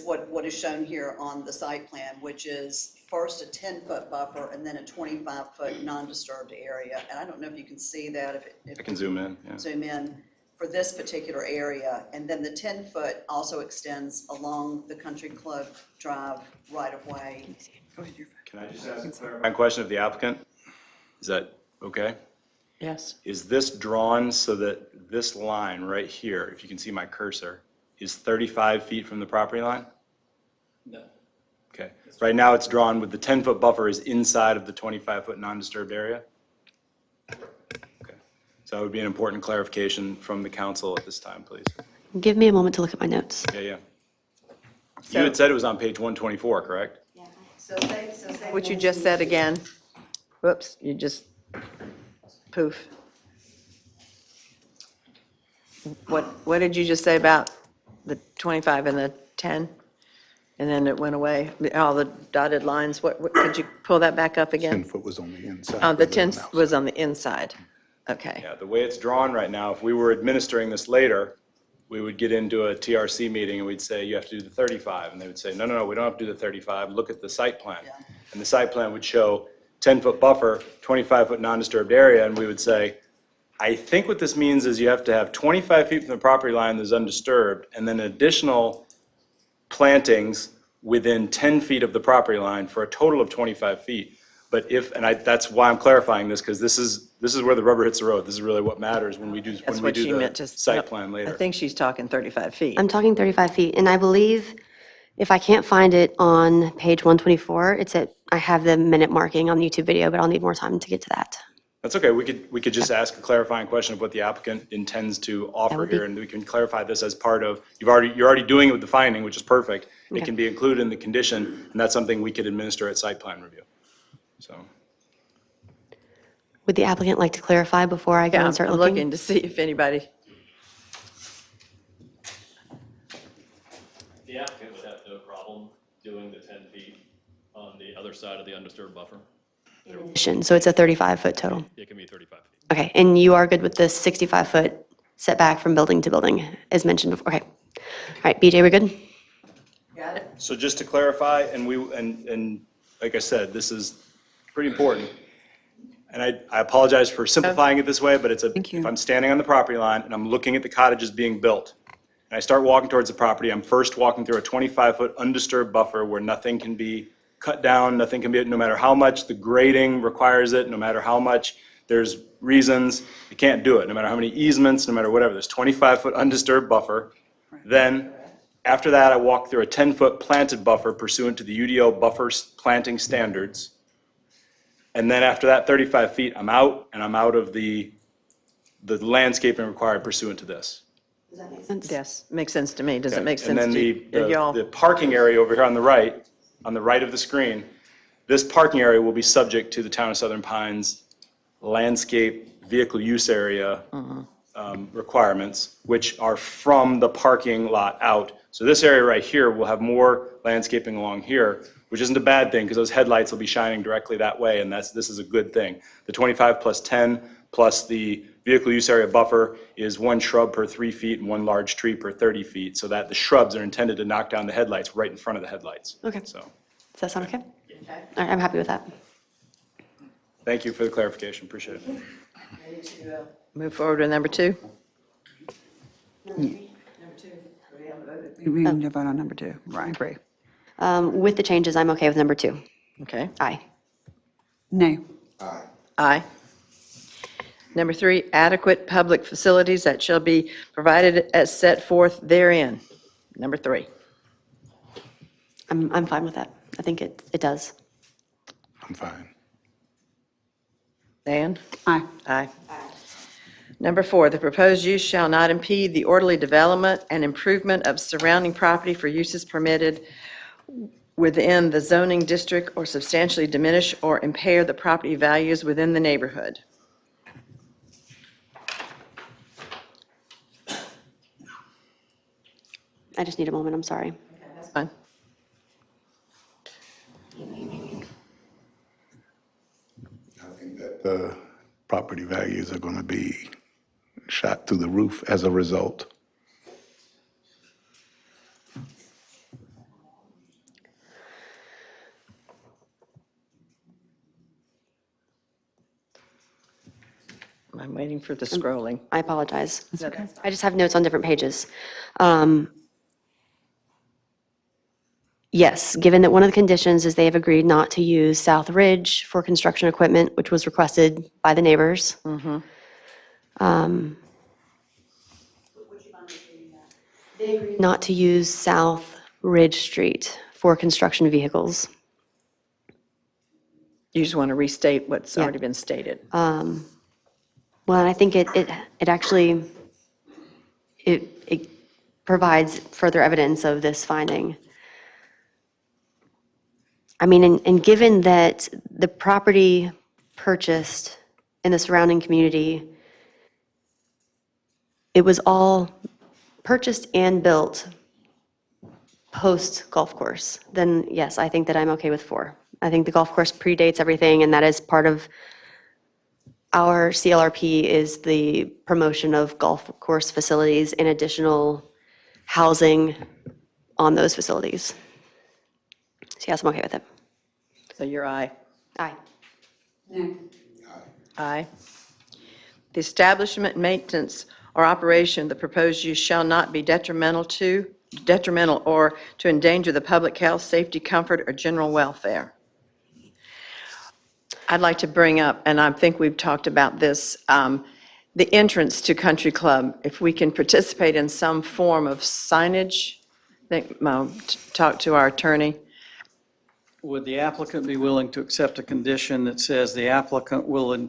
what is shown here on the site plan, which is first a 10-foot buffer and then a 25-foot non-disturbed area. And I don't know if you can see that, if I can zoom in, yeah. zoom in for this particular area. And then the 10-foot also extends along the Country Club Drive right-of-way. Can I just ask a clarifying question of the applicant? Is that okay? Yes. Is this drawn so that this line right here, if you can see my cursor, is 35 feet from the property line? No. Okay. Right now, it's drawn with the 10-foot buffer is inside of the 25-foot non-disturbed area? Okay. So that would be an important clarification from the council at this time, please. Give me a moment to look at my notes. Yeah, yeah. You had said it was on page 124, correct? So say What you just said again. Whoops, you just, poof. What did you just say about the 25 and the 10? And then it went away, all the dotted lines, could you pull that back up 10 again? foot was on the inside. Oh, the rather 10 than outside. was on the inside. Okay. Yeah, the way it's drawn right now, if we were administering this later, we would get into a TRC meeting and we'd say, you have to do the 35. And they would say, no, no, no, we don't have to do the 35. Look at the site plan. And the site plan would show 10-foot buffer, 25-foot non-disturbed area. And we would say, I think what this means is you have to have 25 feet from the property line that's undisturbed and then additional plantings within 10 feet of the property line for a total of 25 feet. But that's why I'm clarifying this, because this is where the rubber hits the road. This is really what matters when we do That's what she meant to. the site plan later. I think she's talking 35 feet. I'm talking 35 feet, and I believe if I can't find it on page 124, I have the minute marking on the YouTube video, but I'll need more time to get to that. That's okay. We could just ask a clarifying question of what the applicant intends to offer would be- here, and we can clarify this as part of, you're already doing it with the finding, which is perfect. It Okay. can be included in the condition, and that's something we could administer at site plan review. So, Would the applicant like to clarify before I go Yeah, and start I'm looking? looking to see if anybody, The applicant would have no problem doing the 10 feet on the other side of the undisturbed buffer. So it's a 35-foot total. It can be 35 feet. Okay, and you are good with the 65-foot setback from building to building, as mentioned before? Okay. All right, BJ, we're good? so just to clarify, and like I said, this is pretty important. And I apologize for simplifying it this way, but you. if I'm standing on the property line and I'm looking at the cottages being built, and I start walking towards the property, I'm first walking through a 25-foot undisturbed buffer where nothing can be cut down, nothing can be, no matter how much the grading requires it, no matter how much there's reasons, you can't do it, no matter how many easements, no matter whatever, there's 25-foot undisturbed buffer. Then, after that, I walk through a 10-foot planted buffer pursuant to the UDO buffer planting standards. And then after that 35 feet, I'm out, and I'm out of the landscaping required pursuant to this. yes, makes sense to me. Does it Okay. make sense And to then y'all? the parking area over here on the right of the screen, this parking area will be subject to the Town of Southern Pines landscape vehicle use area requirements, which are from the parking lot out. So this area right here will have more landscaping along here, which isn't a bad thing, because those headlights will be shining directly that way, and this is a good thing. The 25 plus 10 plus the vehicle use area buffer is 1 shrub per 3 feet and 1 large tree per 30 feet, so that the shrubs are intended to knock down the headlights right in front of the headlights. Okay. So, Does that sound okay? All right, I'm happy with that. thank you for the clarification, appreciate it. Move forward with number 2? We need to vote on number 2. Right, I agree. With the changes, I'm okay with number 2. Okay. Aye. Nay. Aye. Number 3, adequate public facilities that shall be provided as set forth therein. Number 3. I'm fine with that. I think it does. I'm fine. Dan? Aye. Aye. Number 4, the proposed use shall not impede the orderly development and improvement of surrounding property for uses permitted within the zoning district or substantially diminish or impair the property values within the neighborhood. I just need a moment, I'm sorry. That's fine. I think that the property values are going to be shot through the roof as a result. I'm waiting for the scrolling. I apologize. Okay. I just have notes on different pages. Yes, given that one of the conditions is they have agreed not to use South Ridge for construction equipment, which was requested by the neighbors. They agreed not to use South Ridge Street for construction vehicles. You just want to restate what's Yeah. already been stated. Well, and I think it actually, it provides further evidence of this finding. I mean, and given that the property purchased in the surrounding community, it was all purchased and built post golf course, then yes, I think that I'm okay with 4. I think the golf course predates everything, and that is part of our CLRP is the promotion of golf course facilities and additional housing on those facilities. So yes, I'm okay with it. So you're aye. Aye. Aye. The establishment, maintenance, or operation of the proposed use shall not be detrimental or to endanger the public health, safety, comfort, or general welfare. I'd like to bring up, and I think we've talked about this, the entrance to Country Club. If we can participate in some form of signage, talk to our attorney. Would the applicant be willing to accept a condition that says the applicant will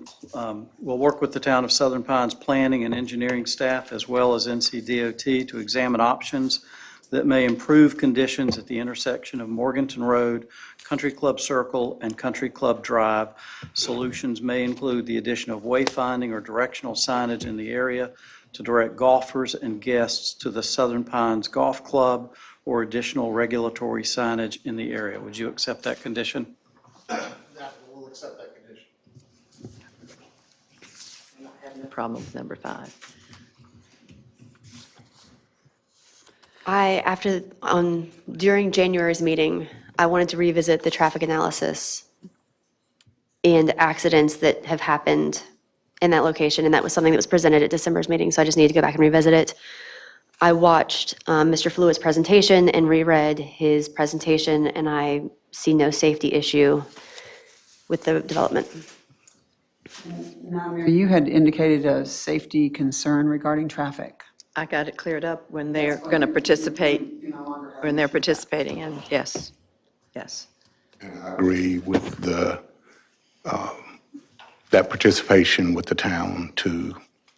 work with the town of Southern Pines planning and engineering staff as well as NCDOT to examine options that may improve conditions at the intersection of Morganton Road, Country Club Circle, and Country Club Drive. Solutions may include the addition of wayfinding or directional signage in the area to direct golfers and guests to the Southern Pines Golf Club, or additional regulatory signage in the area. Would you accept that condition? We'll accept that condition. No problem with number 5. During January's meeting, I wanted to revisit the traffic analysis and accidents that have happened in that location, and that was something that was presented at December's meeting, so I just need to go back and revisit it. I watched Mr. Flewitt's presentation and reread his presentation, and I see no safety issue with the development. Now, Mayor, you had indicated a safety concern regarding traffic. I got it cleared up when they're going to participate, when they're participating, and yes, yes. And I agree with that participation with the town to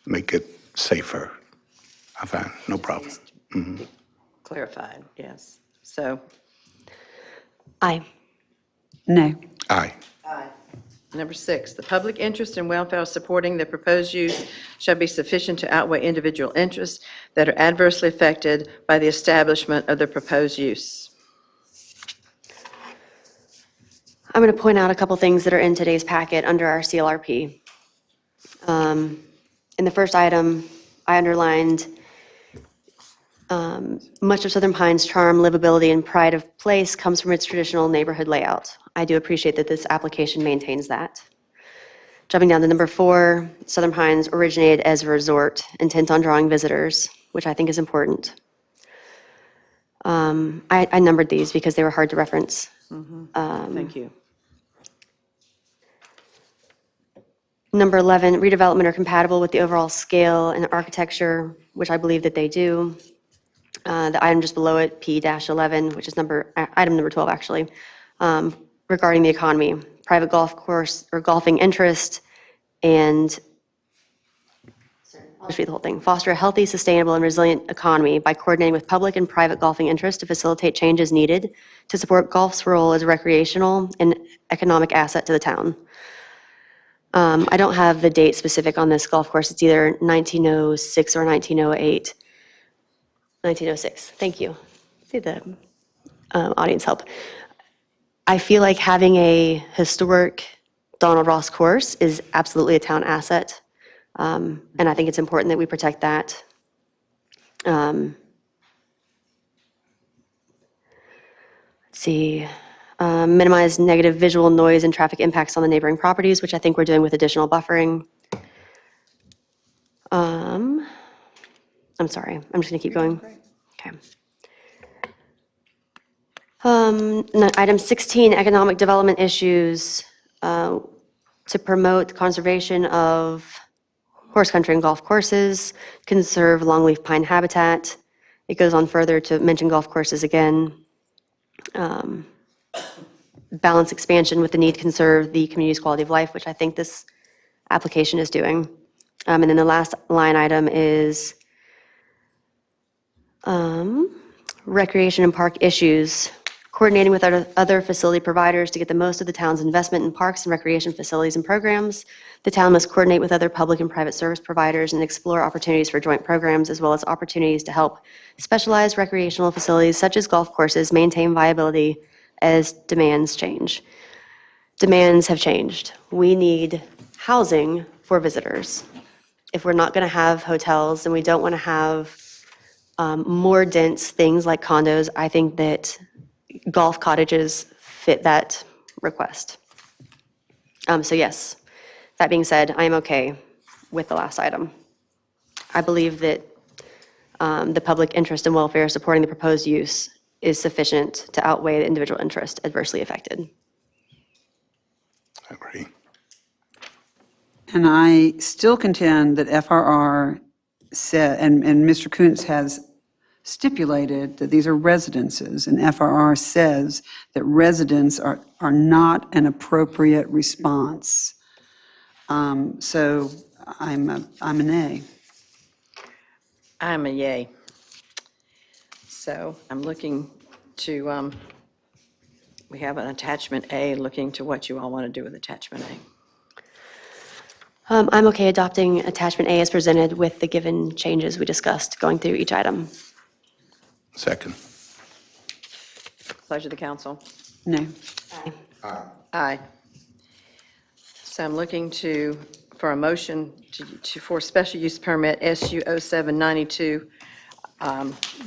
make it safer. I find no problem. Clarified, yes. So, Aye. Nay. Aye. number 6, the public interest and welfare of supporting the proposed use shall be sufficient to outweigh individual interests that are adversely affected by the establishment of the proposed use. I'm going to point out a couple things that are in today's packet under our CLRP. In the first item, I underlined much of Southern Pines' charm, livability, and pride of place comes from its traditional neighborhood layout. I do appreciate that this application maintains that. Jumping down to number 4, Southern Pines originated as a resort intent on drawing visitors, which I think is important. I numbered these because they were hard to reference. Thank you. Number 11, redevelopment are compatible with the overall scale and architecture, which I believe that they do. The item just below it, P-11, which is item number 12, actually, regarding the economy, private golf course or golfing interest, and, I'll just read the whole thing, foster a healthy, sustainable, and resilient economy by coordinating with public and private golfing interests to facilitate changes needed to support golf's role as a recreational and economic asset to the town. I don't have the date specific on this golf course. It's either 1906 or 1908. 1906, thank you. See the audience help. I feel like having a historic Donald Ross course is absolutely a town asset, and I think it's important that we protect that. Let's see, minimize negative visual noise and traffic impacts on the neighboring properties, which I think we're doing with additional buffering. I'm sorry, I'm just gonna keep going. Okay. Item 16, economic development issues, to promote conservation of horse country and golf courses, conserve longleaf pine habitat. It goes on further to mention golf courses again. Balance expansion with the need to conserve the community's quality of life, which I think this application is doing. And then the last line item is recreation and park issues, coordinating with other facility providers to get the most of the town's investment in parks and recreation facilities and programs. The town must coordinate with other public and private service providers and explore opportunities for joint programs, as well as opportunities to help specialized recreational facilities such as golf courses maintain viability as demands change. Demands have changed. We need housing for visitors. If we're not going to have hotels and we don't want to have more dense things like condos, I think that golf cottages fit that request. So yes, that being said, I am okay with the last item. I believe that the public interest and welfare supporting the proposed use is sufficient to outweigh the individual interest adversely affected. I agree. And I still contend that FRR said, and Mr. Kuntz has stipulated that these are residences, and FRR says that residents are not an appropriate response. So I'm an A. I'm a yay. So I'm looking to, we have an attachment A, looking to what you all want to do with attachment A. I'm okay adopting attachment A as presented with the given changes we discussed, going through each item. Second. Pleasure of the council. No. Aye. So I'm looking for a motion for special use permit SU 0792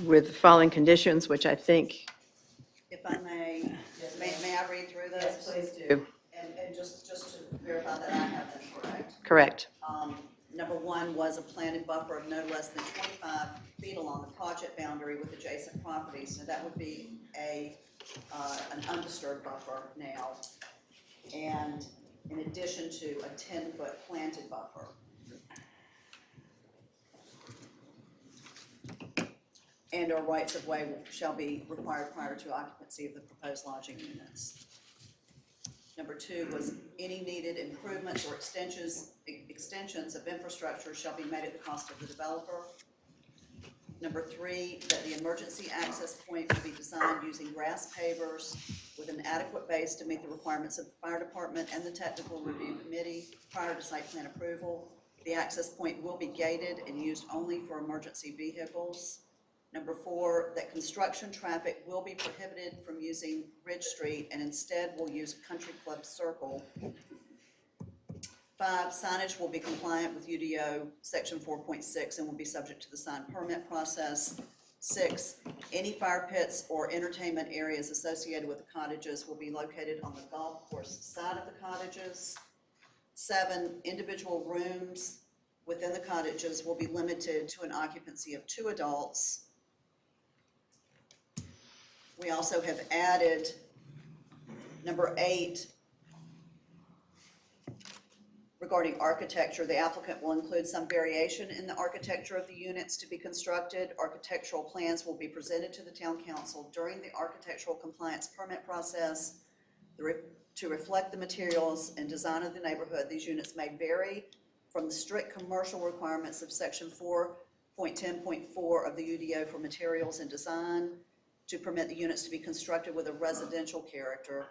with the following conditions, which I think. If I may, may I read through this? Yes, please do. And just to verify that I have them correct. Correct. Number one was a planted buffer of no less than 25 feet along the project boundary with adjacent properties. So that would be an undisturbed buffer now. And in addition to a 10-foot planted buffer. And or rights of way shall be required prior to occupancy of the proposed lodging units. Number two was any needed improvements or extensions of infrastructure shall be made at the cost of the developer. Number three, that the emergency access point will be designed using grass pavers with an adequate base to meet the requirements of the fire department and the technical review committee prior to site plan approval. The access point will be gated and used only for emergency vehicles. Number four, that construction traffic will be prohibited from using Ridge Street and instead will use Country Club Circle. 5, signage will be compliant with UDO section 4.6 and will be subject to the sign permit process. 6, any fire pits or entertainment areas associated with the cottages will be located on the golf course side of the cottages. 7, individual rooms within the cottages will be limited to an occupancy of 2 adults. We also have added number 8, regarding architecture. The applicant will include some variation in the architecture of the units to be constructed. Architectural plans will be presented to the town council during the architectural compliance permit process to reflect the materials and design of the neighborhood. These units may vary from the strict commercial requirements of section 4.10.4 of the UDO for materials and design to permit the units to be constructed with a residential character.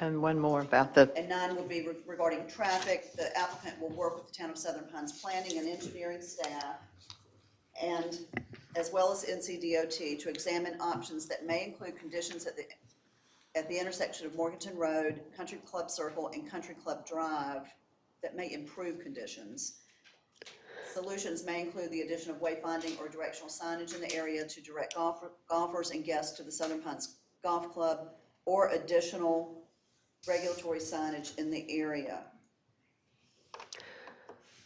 And one more about the, And 9 would be regarding traffic. The applicant will work with the Town of Southern Pines planning and engineering staff, and as well as NCDOT, to examine options that may include conditions at the intersection of Morganton Road, Country Club Circle, and Country Club Drive that may improve conditions. Solutions may include the addition of wayfinding or directional signage in the area to direct golfers and guests to the Southern Pines Golf Club, or additional regulatory signage in the area.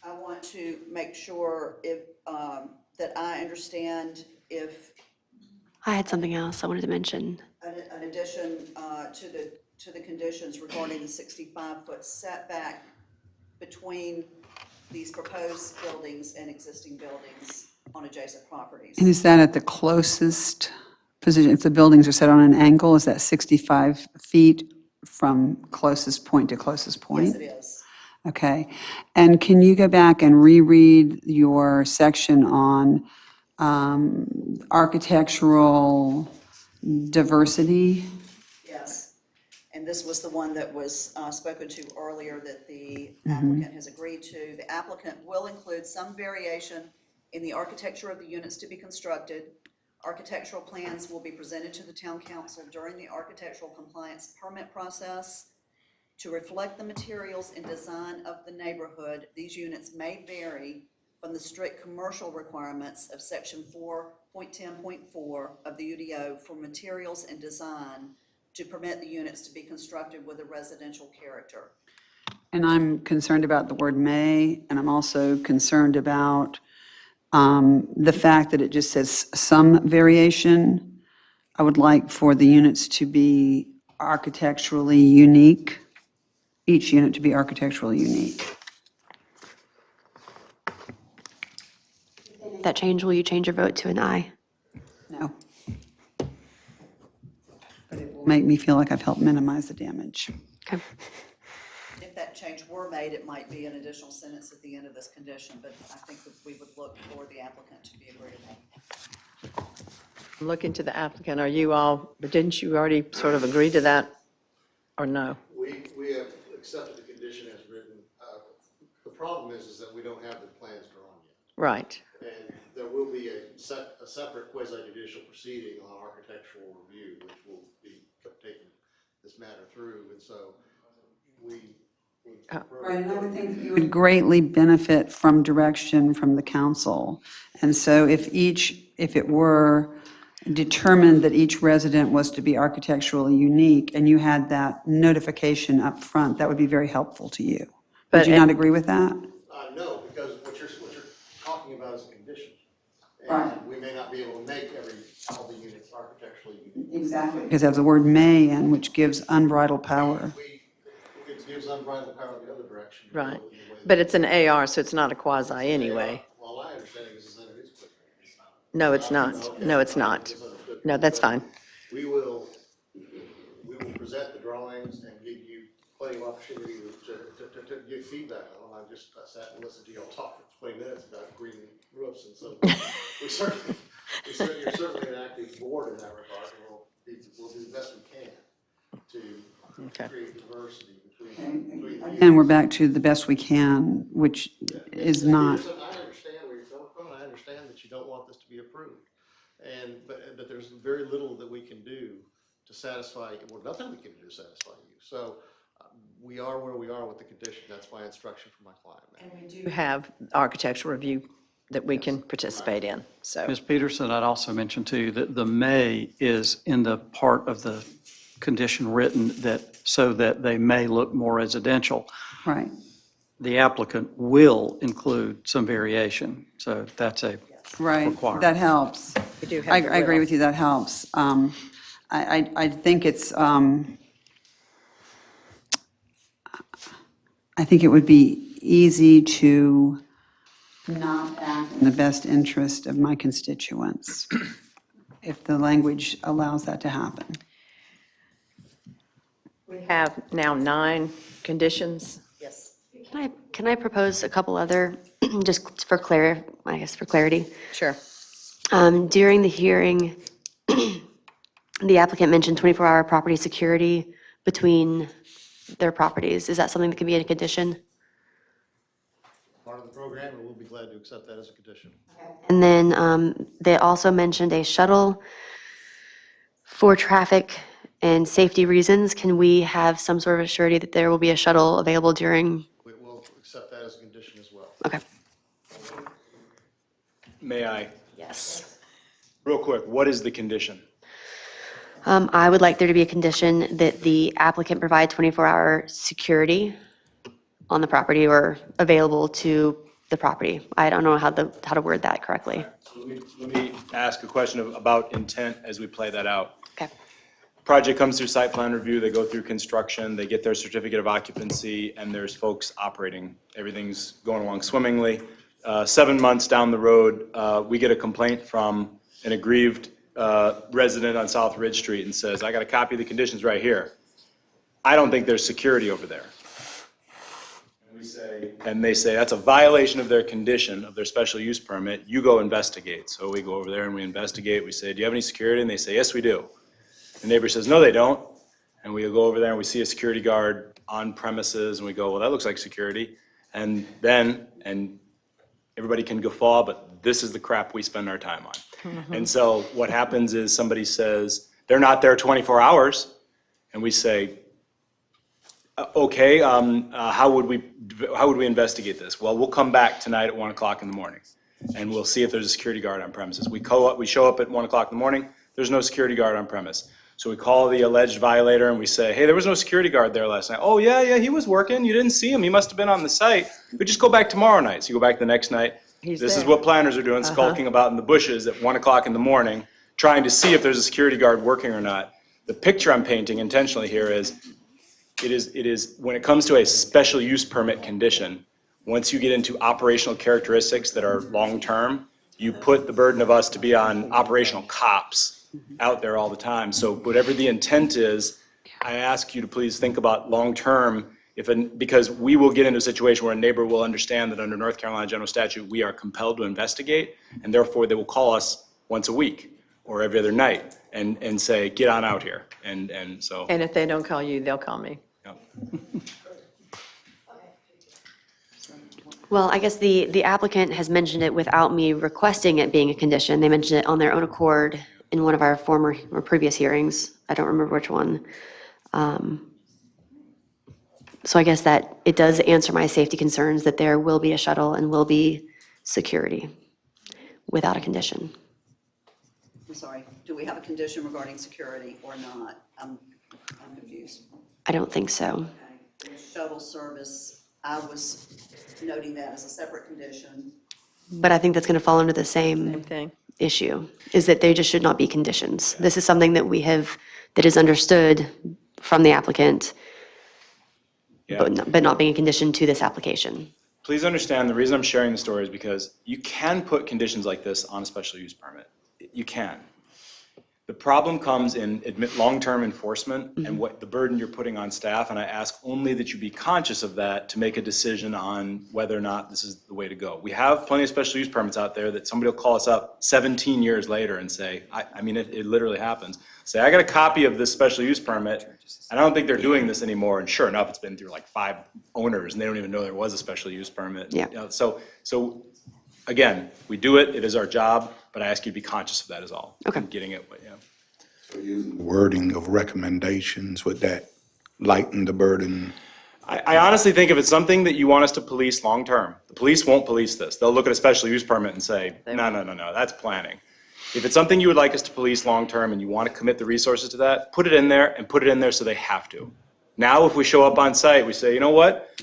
I want to make sure that I understand if I had something else I wanted to mention. an addition to the conditions regarding the 65-foot setback between these proposed buildings and existing buildings on adjacent properties. And is that at the closest position? If the buildings are set on an angle, is that 65 feet from closest point to closest point? Yes, it is. Okay. And can you go back and reread your section on architectural diversity. Yes. And this was the one that was spoken to earlier that the applicant has agreed to. The applicant will include some variation in the architecture of the units to be constructed. Architectural plans will be presented to the town council during the architectural compliance permit process. To reflect the materials and design of the neighborhood, these units may vary from the strict commercial requirements of section 4.10.4 of the UDO for materials and design to permit the units to be constructed with a residential character. And I'm concerned about the word may, and I'm also concerned about the fact that it just says some variation. I would like for the units to be architecturally unique, each unit to be architecturally unique. That change, will you change your vote to an aye? No. But it will make me feel like I've helped minimize the damage. Okay. If that change were made, it might be an additional sentence at the end of this condition, but I think that we would look for the applicant to be agreeable. Look into the applicant. Are you all, but didn't you already sort of agree to that, or no? We have accepted the condition as written. The problem is that we don't have the plans drawn yet. Right. And there will be a separate quasi-judicial proceeding on architectural review, which will be taking this matter through, and so we. Right, and I would think that you would greatly benefit from direction from the council. And so if it were determined that each resident was to be architecturally unique, and you had that notification up front, that would be very helpful to you. Would you not agree with that? No, because what you're talking about is a condition. Right. And we may not be able to make all the units architecturally unique. Exactly. Because it has the word may in, which gives unbridled power. It gives unbridled power the other direction. Right. But it's an AR, so it's not a quasi anyway. Well, my understanding is that it is quick. No, it's not. No, it's not. No, that's fine. We will present the drawings and give you plenty of opportunity to give feedback on them. I sat and listened to y'all talk for 20 minutes about green roofs, and so you're certainly an active board in that regard, and we'll do the best we can to create diversity between. And we're back to the best we can, which is not. I understand where you're coming from, and I understand that you don't want this to be approved. But there's very little that we can do to satisfy, well, nothing we can do to satisfy you. So we are where we are with the condition. That's my instruction from my client. And we do have architectural review that we can participate in, so. Ms. Peterson, I'd also mention to you that the may is in the part of the condition written so that they may look more residential. Right. The applicant will include some variation, so that's a Right, requirement. that helps. We do have I the agree will. with you, that helps. I think it's, I think it would be easy to not act in the best interest of my constituents if the language allows that to happen. We have now 9 conditions. Yes. Can I propose a couple other, just for clarity? Sure. During the hearing, the applicant mentioned 24-hour property security between their properties. Is that something that can be in a condition? Part of the program, and we'll be glad to accept that as a condition. And then they also mentioned a shuttle for traffic and safety reasons. Can we have some sort of surety that there will be a shuttle available during? We will accept that as a condition as well. Okay. May I? Yes. Real quick, what is the condition? I would like there to be a condition that the applicant provide 24-hour security on the property or available to the property. I don't know how to word that correctly. Let me ask a question about intent as we play that out. Okay. Project comes through site plan review, they go through construction, they get their certificate of occupancy, and there's folks operating. Everything's going along swimmingly. 7 months down the road, we get a complaint from an aggrieved resident on South Ridge Street and says, I got a copy of the conditions right here. I don't think there's security over there. we say, and they say, that's a violation of their condition, of their special use permit, you go investigate. So we go over there and we investigate, we say, do you have any security? And they say, yes, we do. The neighbor says, no, they don't. And we go over there and we see a security guard on premises, and we go, well, that looks like security. And then, and everybody can guffaw, but this is the crap we spend our time on. And so what happens is somebody says, they're not there 24 hours. And we say, okay, how would we investigate this? Well, we'll come back tonight at 1 o'clock in the morning, and we'll see if there's a security guard on premises. We show up at 1 o'clock in the morning, there's no security guard on premise. So we call the alleged violator and we say, hey, there was no security guard there last night. Oh, yeah, he was working. You didn't see him. He must have been on the site. But just go back tomorrow night. So you go back the next night. This is what planners are doing, skulking about in the bushes at 1 o'clock in the morning, trying to see if there's a security guard working or not. The picture I'm painting intentionally here is, it is when it comes to a special use permit condition, once you get into operational characteristics that are long-term, you put the burden of us to be on operational cops out there all the time. So whatever the intent is, I ask you to please think about long-term, because we will get into a situation where a neighbor will understand that under North Carolina General Statute, we are compelled to investigate, and therefore they will call us once a week or every other night and say, get on out here. And so. And if they don't call you, they'll call me. Yeah. Well, I guess the applicant has mentioned it without me requesting it being a condition. They mentioned it on their own accord in one of our former or previous hearings. I don't remember which one. So I guess that it does answer my safety concerns that there will be a shuttle and will be security without a condition. I'm sorry, do we have a condition regarding security or not? I'm confused. I don't think so. Okay. Shuttle service, I was noting that as a separate condition. But I think that's going to fall under the Same same thing. issue, is that they just should not be conditions. This is something that that is understood from the applicant, but not being a condition to this application. Please understand, the reason I'm sharing the story is because you can put conditions like this on a special use permit. You can. The problem comes in long-term enforcement and what the burden you're putting on staff, and I ask only that you be conscious of that to make a decision on whether or not this is the way to go. We have plenty of special use permits out there that somebody will call us up 17 years later and say, I mean, it literally happens. Say, I got a copy of this special use permit, and I don't think they're doing this anymore, and sure enough, it's been through like 5 owners, and they don't even know there was a special use permit. Yeah. You know, so again, we do it, it is our job, but I ask you to be conscious of that is all. Okay. Getting it, yeah. So using the wording of recommendations, would that lighten the burden? I honestly think if it's something that you want us to police long-term, the police won't police this. They'll look at a special use permit and say, no, that's planning. If it's something you would like us to police long-term and you want to commit the resources to that, put it in there and put it in there so they have to. Now, if we show up on site, we say, you know what?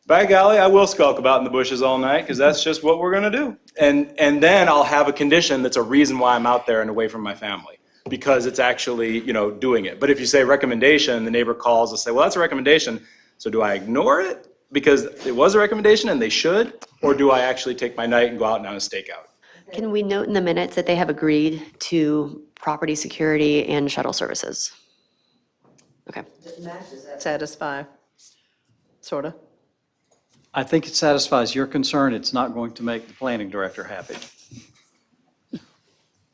By golly, I will skulk about in the bushes all night because that's just what we're going to do. And then I'll have a condition that's a reason why I'm out there and away from my family, because it's actually, doing it. But if you say recommendation, the neighbor calls and say, well, that's a recommendation. So do I ignore it because it was a recommendation and they should? Or do I actually take my night and go out and on a stakeout? Can we note in the minutes that they have agreed to property security and shuttle services? Okay. Satisfy, sort of. I think it satisfies your concern. It's not going to make the planning director happy.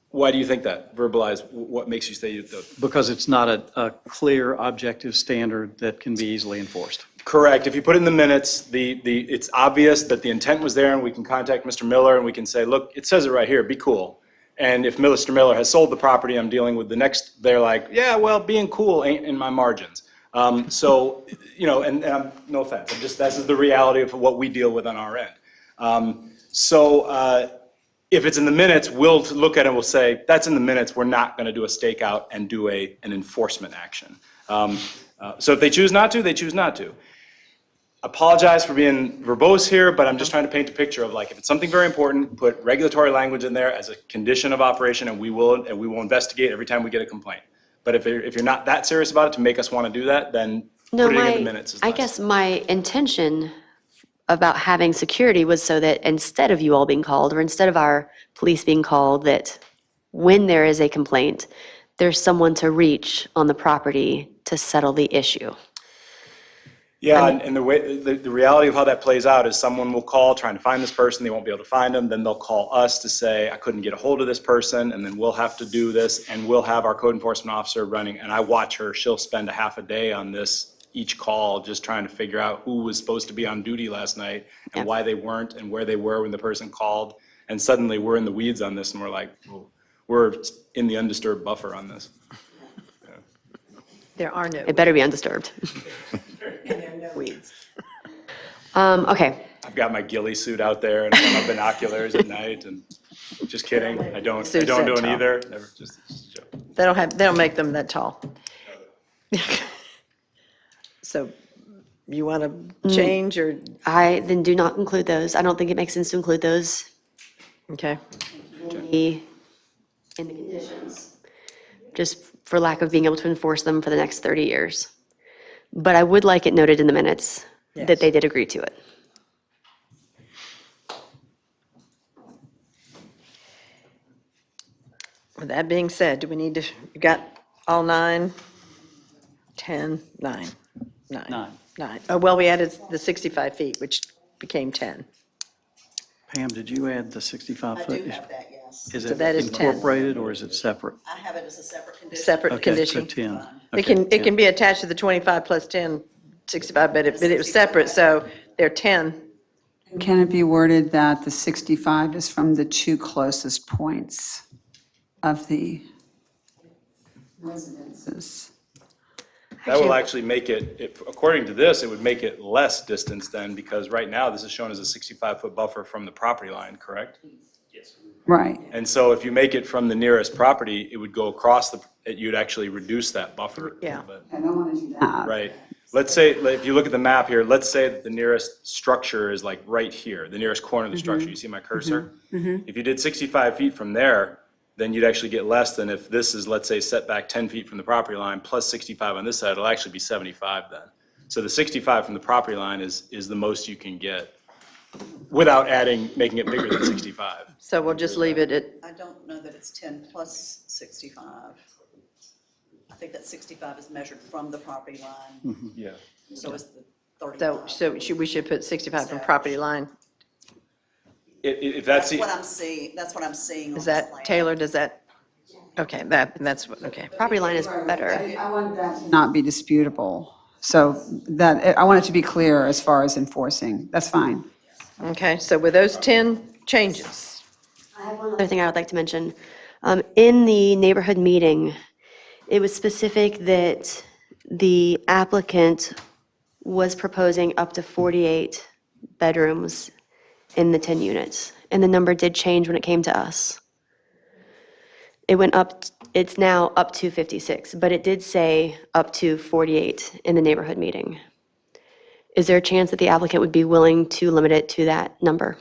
Why do you think that? Verbalize what makes you say Because it's not a clear, objective standard that can be easily enforced. Correct. If you put it in the minutes, it's obvious that the intent was there, and we can contact Mr. Miller and we can say, look, it says it right here, be cool. And if Mr. Miller has sold the property, I'm dealing with the next, they're like, yeah, well, being cool ain't in my margins. So, and no offense, this is the reality of what we deal with on our end. If it's in the minutes, we'll look at it and we'll say, that's in the minutes, we're not going to do a stakeout and do an enforcement action. So if they choose not to, they choose not to. Apologize for being verbose here, but I'm just trying to paint a picture of if it's something very important, put regulatory language in there as a condition of operation, and we will investigate every time we get a complaint. But if you're not that serious about it to make us want to do that, then putting it in the minutes is I less. guess my intention about having security was so that instead of you all being called, or instead of our police being called, that when there is a complaint, there's someone to reach on the property to settle the issue. Yeah, and the way, the reality of how that plays out is someone will call trying to find this person, they won't be able to find them, then they'll call us to say, I couldn't get a hold of this person, and then we'll have to do this, and we'll have our code enforcement officer running, and I watch her, she'll spend a half a day on this, each call, just trying to figure out who was supposed to be on duty last night, and why they weren't, and where they were when the person called, and suddenly we're in the weeds on this, and we're like, well, we're in the undisturbed buffer on this. There are no It better be undisturbed. weeds. Okay, I've got my ghillie suit out there and my binoculars at night, and just kidding, I don't Suits do that it tall. either, never, just a joke. They don't make them that tall. So you want to change or, I then do not include those. I don't think it makes sense to include those okay? in the conditions, just for lack of being able to enforce them for the next 30 years. But I would like it noted in the minutes Yes. that they did agree to it. With that being said, do we need to, you got all 9, 10, 9, 9. 9. Oh, well, we added the 65 feet, which became 10. Pam, did you add the I 65 do foot? have that, yes. Is So it that is 10. incorporated or is it separate? I have it as a separate condition. Separate Okay, condition. so 10. It Okay, can 10. be attached to the 25 plus 10, 65, but it was separate, so they're 10. Can it be worded that the 65 is from the 2 closest points of the residences? That will actually make it, according to this, it would make it less distance then, because right now this is shown as a 65-foot buffer from the property line, correct? Right. And so if you make it from the nearest property, it would go across you'd actually reduce that buffer. a Yeah. little bit. I don't want to do that. Right. Let's say, if you look at the map here, let's say that the nearest structure is like right here, the nearest corner of the structure. You see my cursor? If you did 65 feet from there, then you'd actually get less than if this is, let's say, set back 10 feet from the property line, plus 65 on this side, it'll actually be 75 then. So the 65 from the property line is the most you can get without making it bigger than 65. So we'll just leave it at, I don't know that it's 10 plus 65. I think that 65 is measured from the property line, Yeah. so is the 35. so we should put 65 from property line. If that's, That's what I'm seeing, that's what I'm seeing on Is this that, plan. Taylor, does that, okay, that's what, okay. Property line is better. I want that to not be disputable. So that, I want it to be clear as far as enforcing. That's fine. Okay, so with those 10 changes, I have one other thing I would like to mention. In the neighborhood meeting, it was specific that the applicant was proposing up to 48 bedrooms in the 10 units, and the number did change when it came to us. It went up, it's now up to 56, but it did say up to 48 in the neighborhood meeting. Is there a chance that the applicant would be willing to limit it to that number?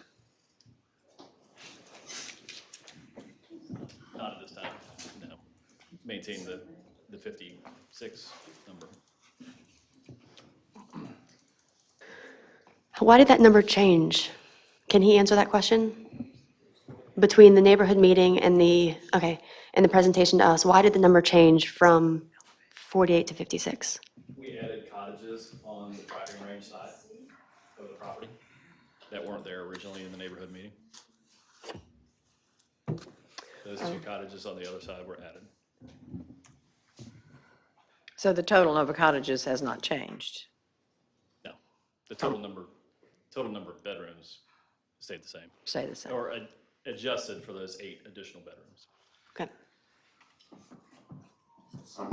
Not at this time, no. Maintain the 56 number. Why did that number change? Can he answer that question? Between the neighborhood meeting and and the presentation to us, why did the number change from 48 to 56? We added cottages on the driving range side of the property that weren't there originally in the neighborhood meeting. Those 2 cottages on the other side were added. so the total number of cottages has not changed. No, the total number of bedrooms stayed the same, Say the same. or adjusted for those 8 additional bedrooms. Okay.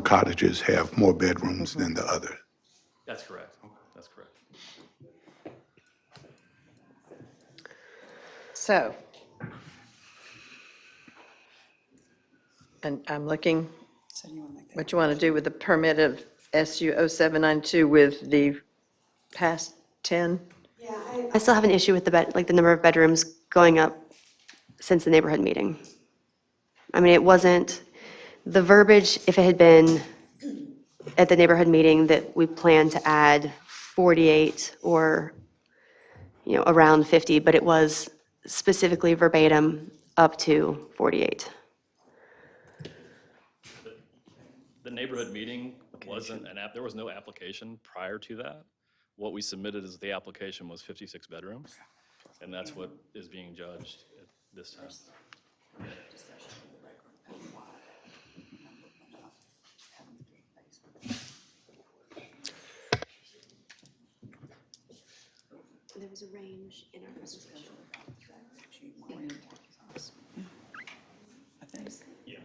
Cottages have more bedrooms than the other. That's correct, that's correct. So, and I'm looking, what you want to do with the permit of SU 0792 with the past 10? I still have an issue with the number of bedrooms going up since the neighborhood meeting. I mean, it wasn't, the verbiage, if it had been at the neighborhood meeting that we planned to add 48 or, around 50, but it was specifically verbatim up to 48. The neighborhood meeting wasn't there was no application prior to that. what we submitted as the application was 56 bedrooms, and that's what is being judged at this time. There was a range in our discussion. Yeah.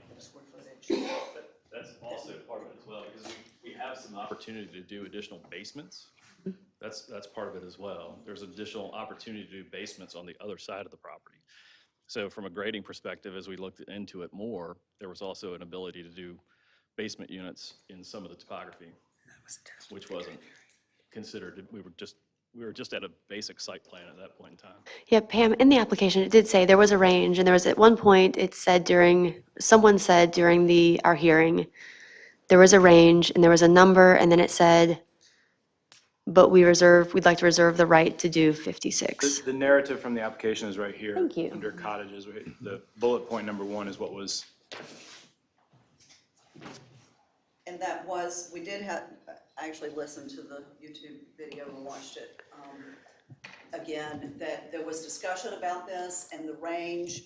That's also part of it as well, because we have some opportunity to do additional basements. That's part of it as well. There's additional opportunity to do basements on the other side of the property. So from a grading perspective, as we looked into it more, there was also an ability to do basement units in some of the topography, which wasn't considered. We were just at a basic site plan at that point in time. Yeah, Pam, in the application, it did say there was a range, and there was at one point, it said someone said during our hearing, there was a range, and there was a number, and then it said, but we'd like to reserve the right to do 56. The narrative from the application is right here. Thank you. Under cottages, the bullet point number 1 is what was. And that was, we did have, I actually listened to the YouTube video and watched it again, that there was discussion about this, and the range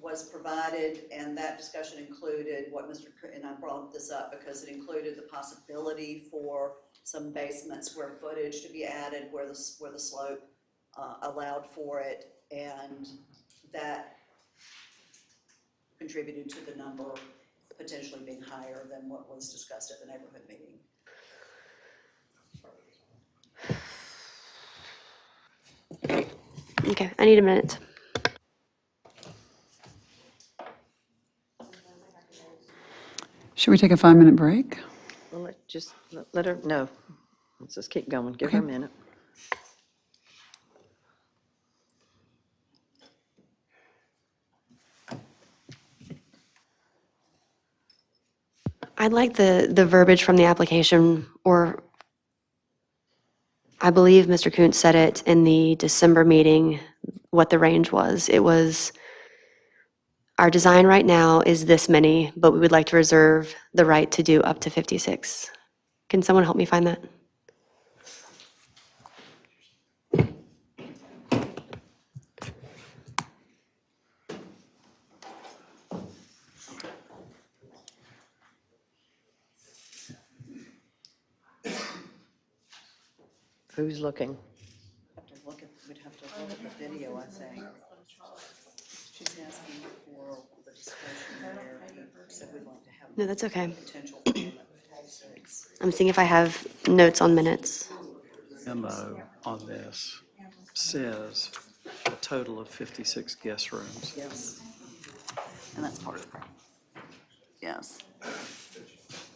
was provided, and that discussion included what Mr. And I brought this up because it included the possibility for some basement square footage to be added where the slope allowed for it, and that contributed to the number potentially being higher than what was discussed at the neighborhood meeting. Okay, I need a minute. Should we take a 5-minute break? Well, let her, no, let's just keep going. Give her a Okay. minute. I'd like the verbiage from the application, or I believe Mr. Kuntz said it in the December meeting, what the range was. It was, our design right now is this many, but we would like to reserve the right to do up to 56. Can someone help me find that? Who's looking? We'd have to look at the video, I think. She's asking for the discussion where he said we'd like to have No, that's okay. potential for 56. I'm seeing if I have notes on minutes. Memo on this says a total of 56 guest rooms. Yes. And that's part of the problem. Yes.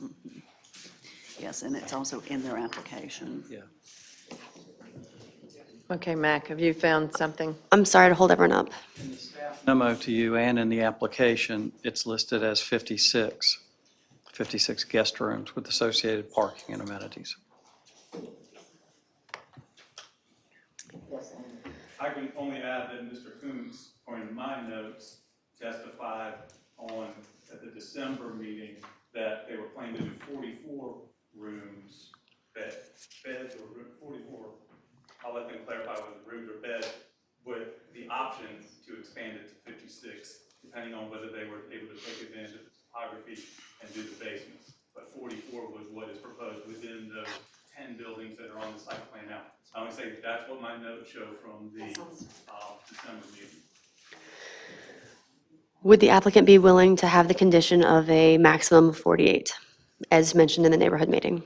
Mhm. Yes, and it's also in their application. Yeah. Okay, Mac, have you found something? I'm sorry to hold everyone up. Memo to you and in the application, it's listed as 56 guest rooms with associated parking and amenities. I can only add that Mr. Kuntz, according to my notes, testified at the December meeting that they were planning to do 44 rooms, beds or 44. I'll let them clarify whether the rooms or beds, with the option to expand it to 56, depending on whether they were able to take advantage of the topography and do the basements. But 44 was what is proposed within those 10 buildings that are on the site plan now. I would say that's what my notes show from the December meeting. Would the applicant be willing to have the condition of a maximum of 48, as mentioned in the neighborhood meeting?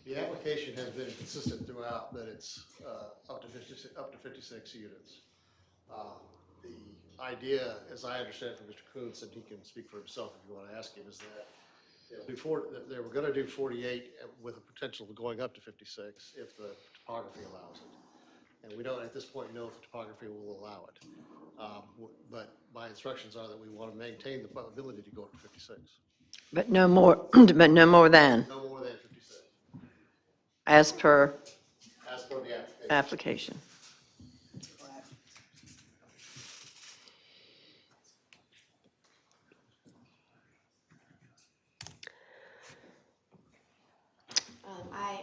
The application has been consistent throughout that it's up to 56 units. The idea, as I understand from Mr. Kuntz, and he can speak for himself if you want to ask him, is that before, they were going to do 48 with a potential of going up to 56 if the topography allows it. And we don't at this point know if the topography will allow it. But my instructions are that we want to maintain the ability to go up to 56. But no more, but no more than. No more than 56. as per as per the application. application.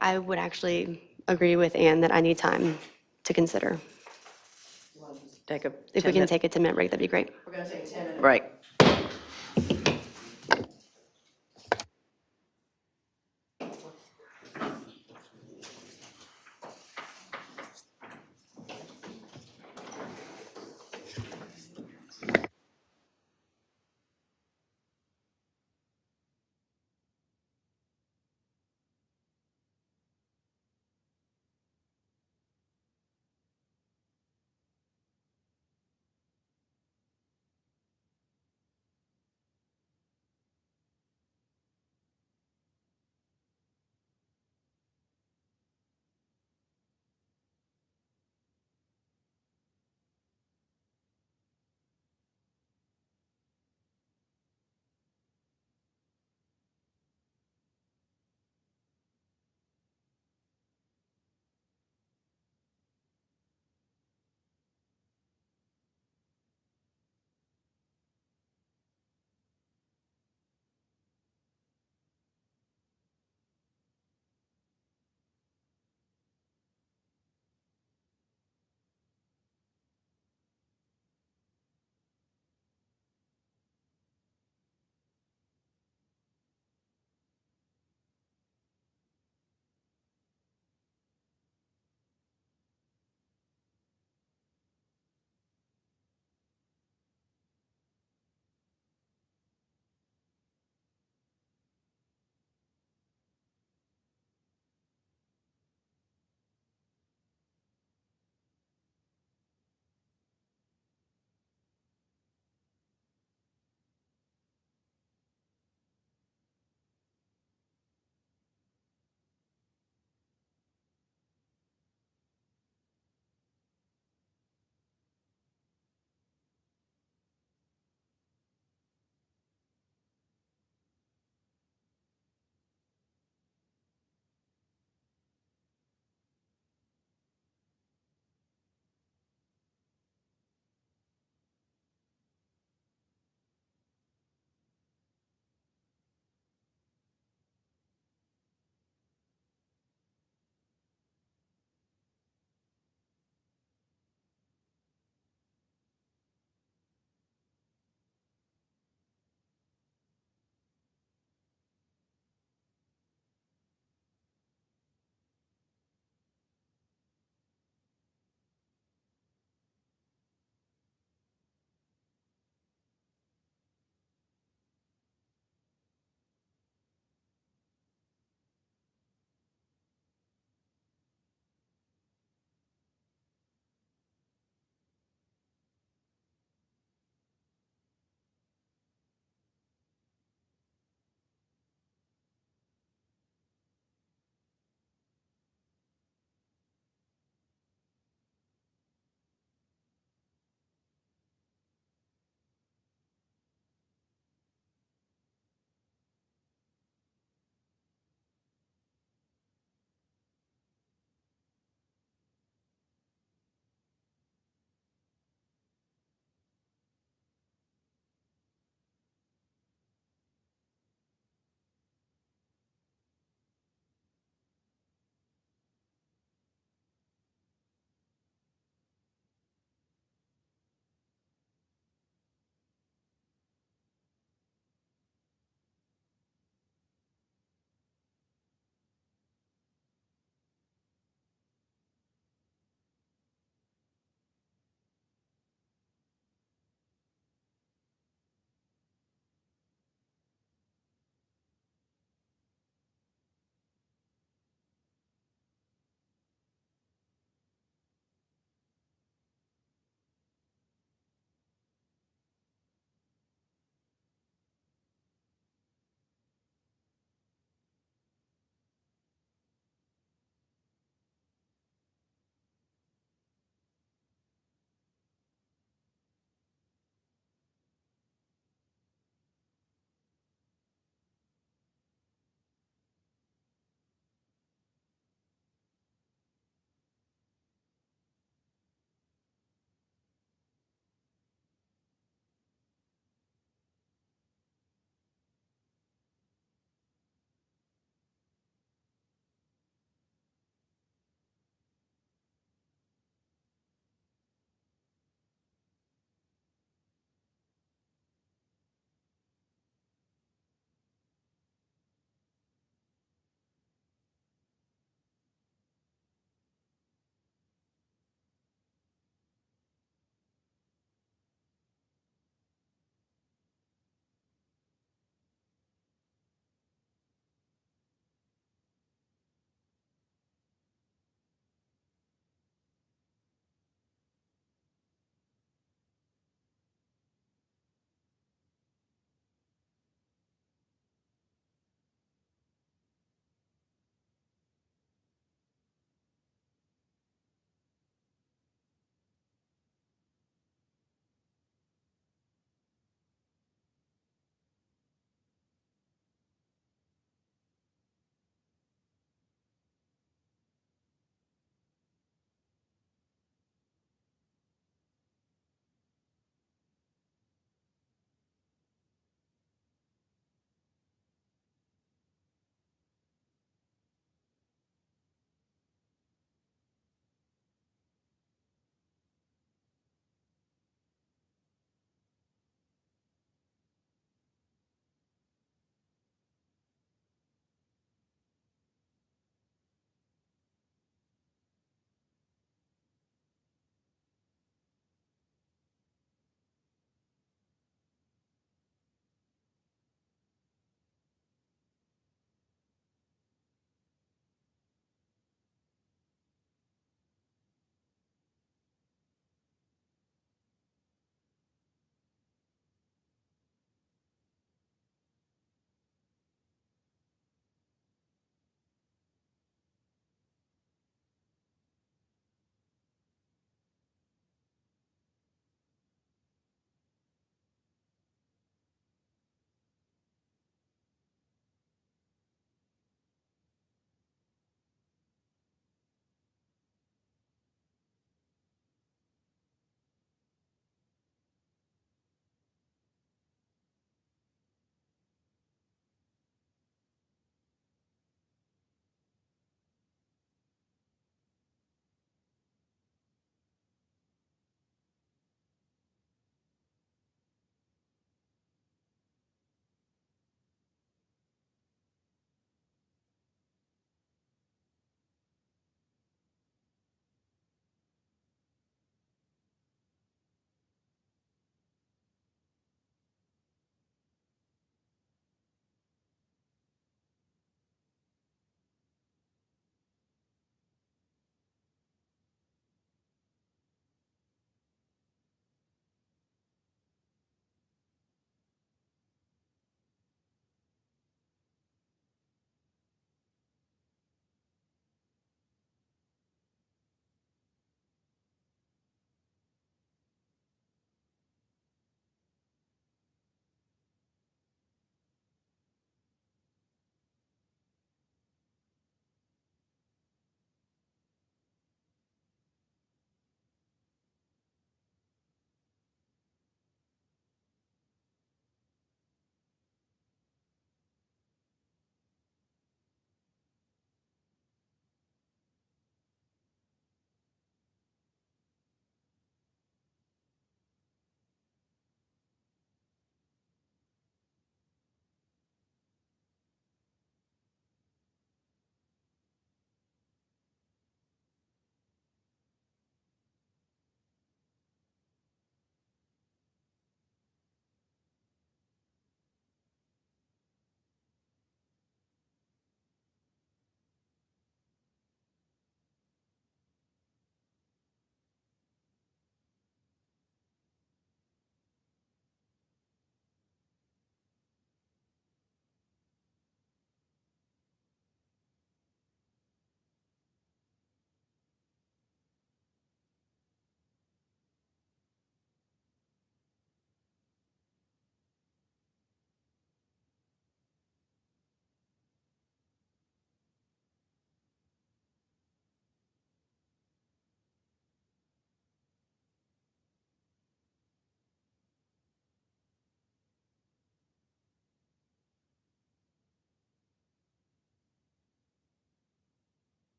I would actually agree with Ann that I need time to consider. Take a If we 10 can take a 10-minute break, that'd be great. We're going to take a 10-minute break.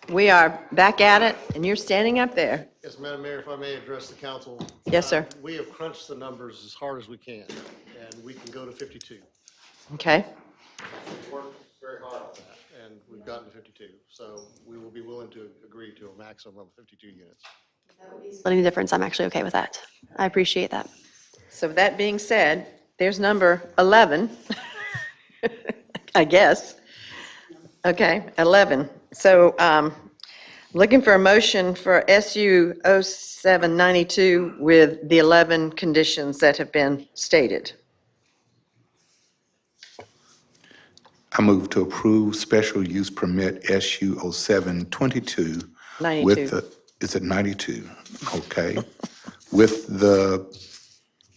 We are back at it, and you're standing up there. Yes, Madam Mayor, if I may address the council. Yes, sir. We have crunched the numbers as hard as we can, and we can go to 52. Okay? We've worked very hard on that, and we've gotten to 52. So we will be willing to agree to a maximum of 52 units. Splitting the difference, I'm actually okay with that. I appreciate that. So with that being said, there's number 11, I guess. Okay, 11. So looking for a motion for SU 0792 with the 11 conditions that have been stated. I move to approve special use permit SU 0722. 92. With the, is it 92? Okay. With the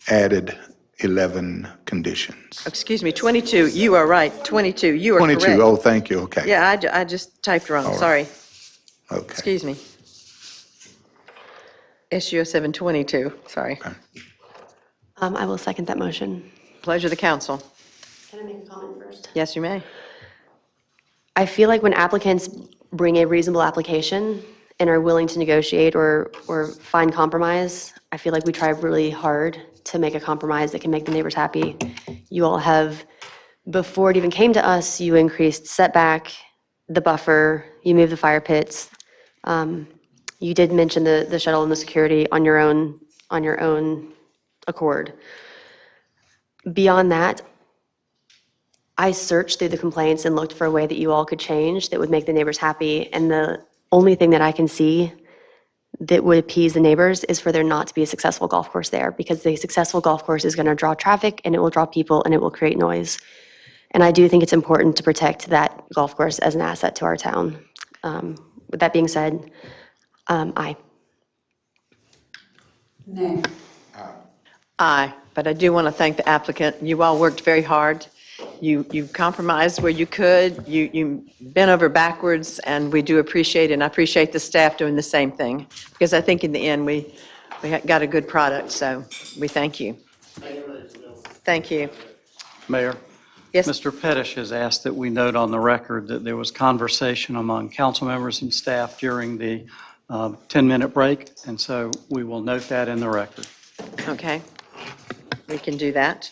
added 11 conditions. Excuse me, 22, you are right, 22, you are correct. 22, oh, thank you, okay. Yeah, I just typed wrong, All right. sorry. Okay. Excuse me. SU 0722, sorry. I will second that motion. Pleasure of the council. Can I make a comment first? Yes, you may. I feel like when applicants bring a reasonable application and are willing to negotiate or find compromise, I feel like we try really hard to make a compromise that can make the neighbors happy. You all have, before it even came to us, you increased setback, the buffer, you moved the fire pits. You did mention the shuttle and the security on your own accord. Beyond that, I searched through the complaints and looked for a way that you all could change that would make the neighbors happy. And the only thing that I can see that would appease the neighbors is for there not to be a successful golf course there, because the successful golf course is going to draw traffic and it will draw people and it will create noise. And I do think it's important to protect that golf course as an asset to our town. With that being said, aye. Nay. Aye, but I do want to thank the applicant. You all worked very hard. You compromised where you could. You bent over backwards, and we do appreciate it, and I appreciate the staff doing the same thing, because I think in the end, we got a good product, so we thank you. Thank you. Mayor? Yes. Mr. Pettish has asked that we note on the record that there was conversation among council members and staff during the 10-minute break, and so we will note that in the record. Okay, we can do that.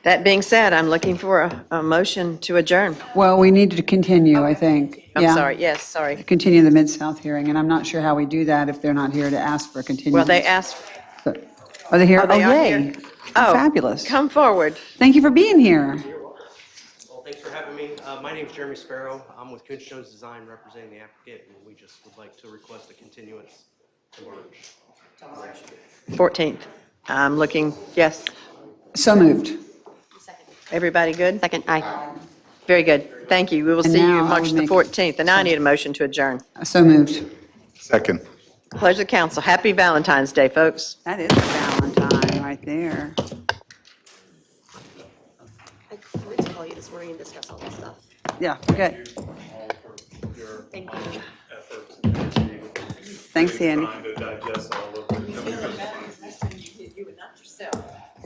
That being said, I'm looking for a motion to adjourn. Well, we need to continue, I think. I'm Yeah. sorry, yes, sorry. Continue the Mid-South hearing, and I'm not sure how we do that if they're not here to ask for a continuance. Well, they asked, Are they here? Oh, they Oh, are yay. here. Oh, Fabulous. come forward. Thank you for being here. Well, thanks for having me. My name's Jeremy Sparrow. I'm with Coons Jones Design, representing the applicant, and we just would like to request a continuance to March. 14th. I'm looking, yes. So moved. Everybody good? Second, aye. Very good. Thank you. We will And see you now I March would the make- 14th. And now I need a motion to adjourn. So moved. Second. Pleasure of council. Happy Valentine's Day, folks. That is a Valentine right there. I meant to call you this morning and discuss all this stuff. Yeah, good. Thank you. Thanks, Andy. Trying to digest all of it.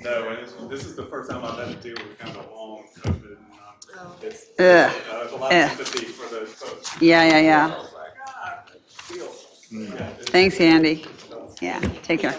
No, and this is the first time I've had to deal with kind of a long COVID. It's Ugh. a lot Ugh. of sympathy for those folks. Yeah. I was like, Thanks, Andy. Yeah, take care.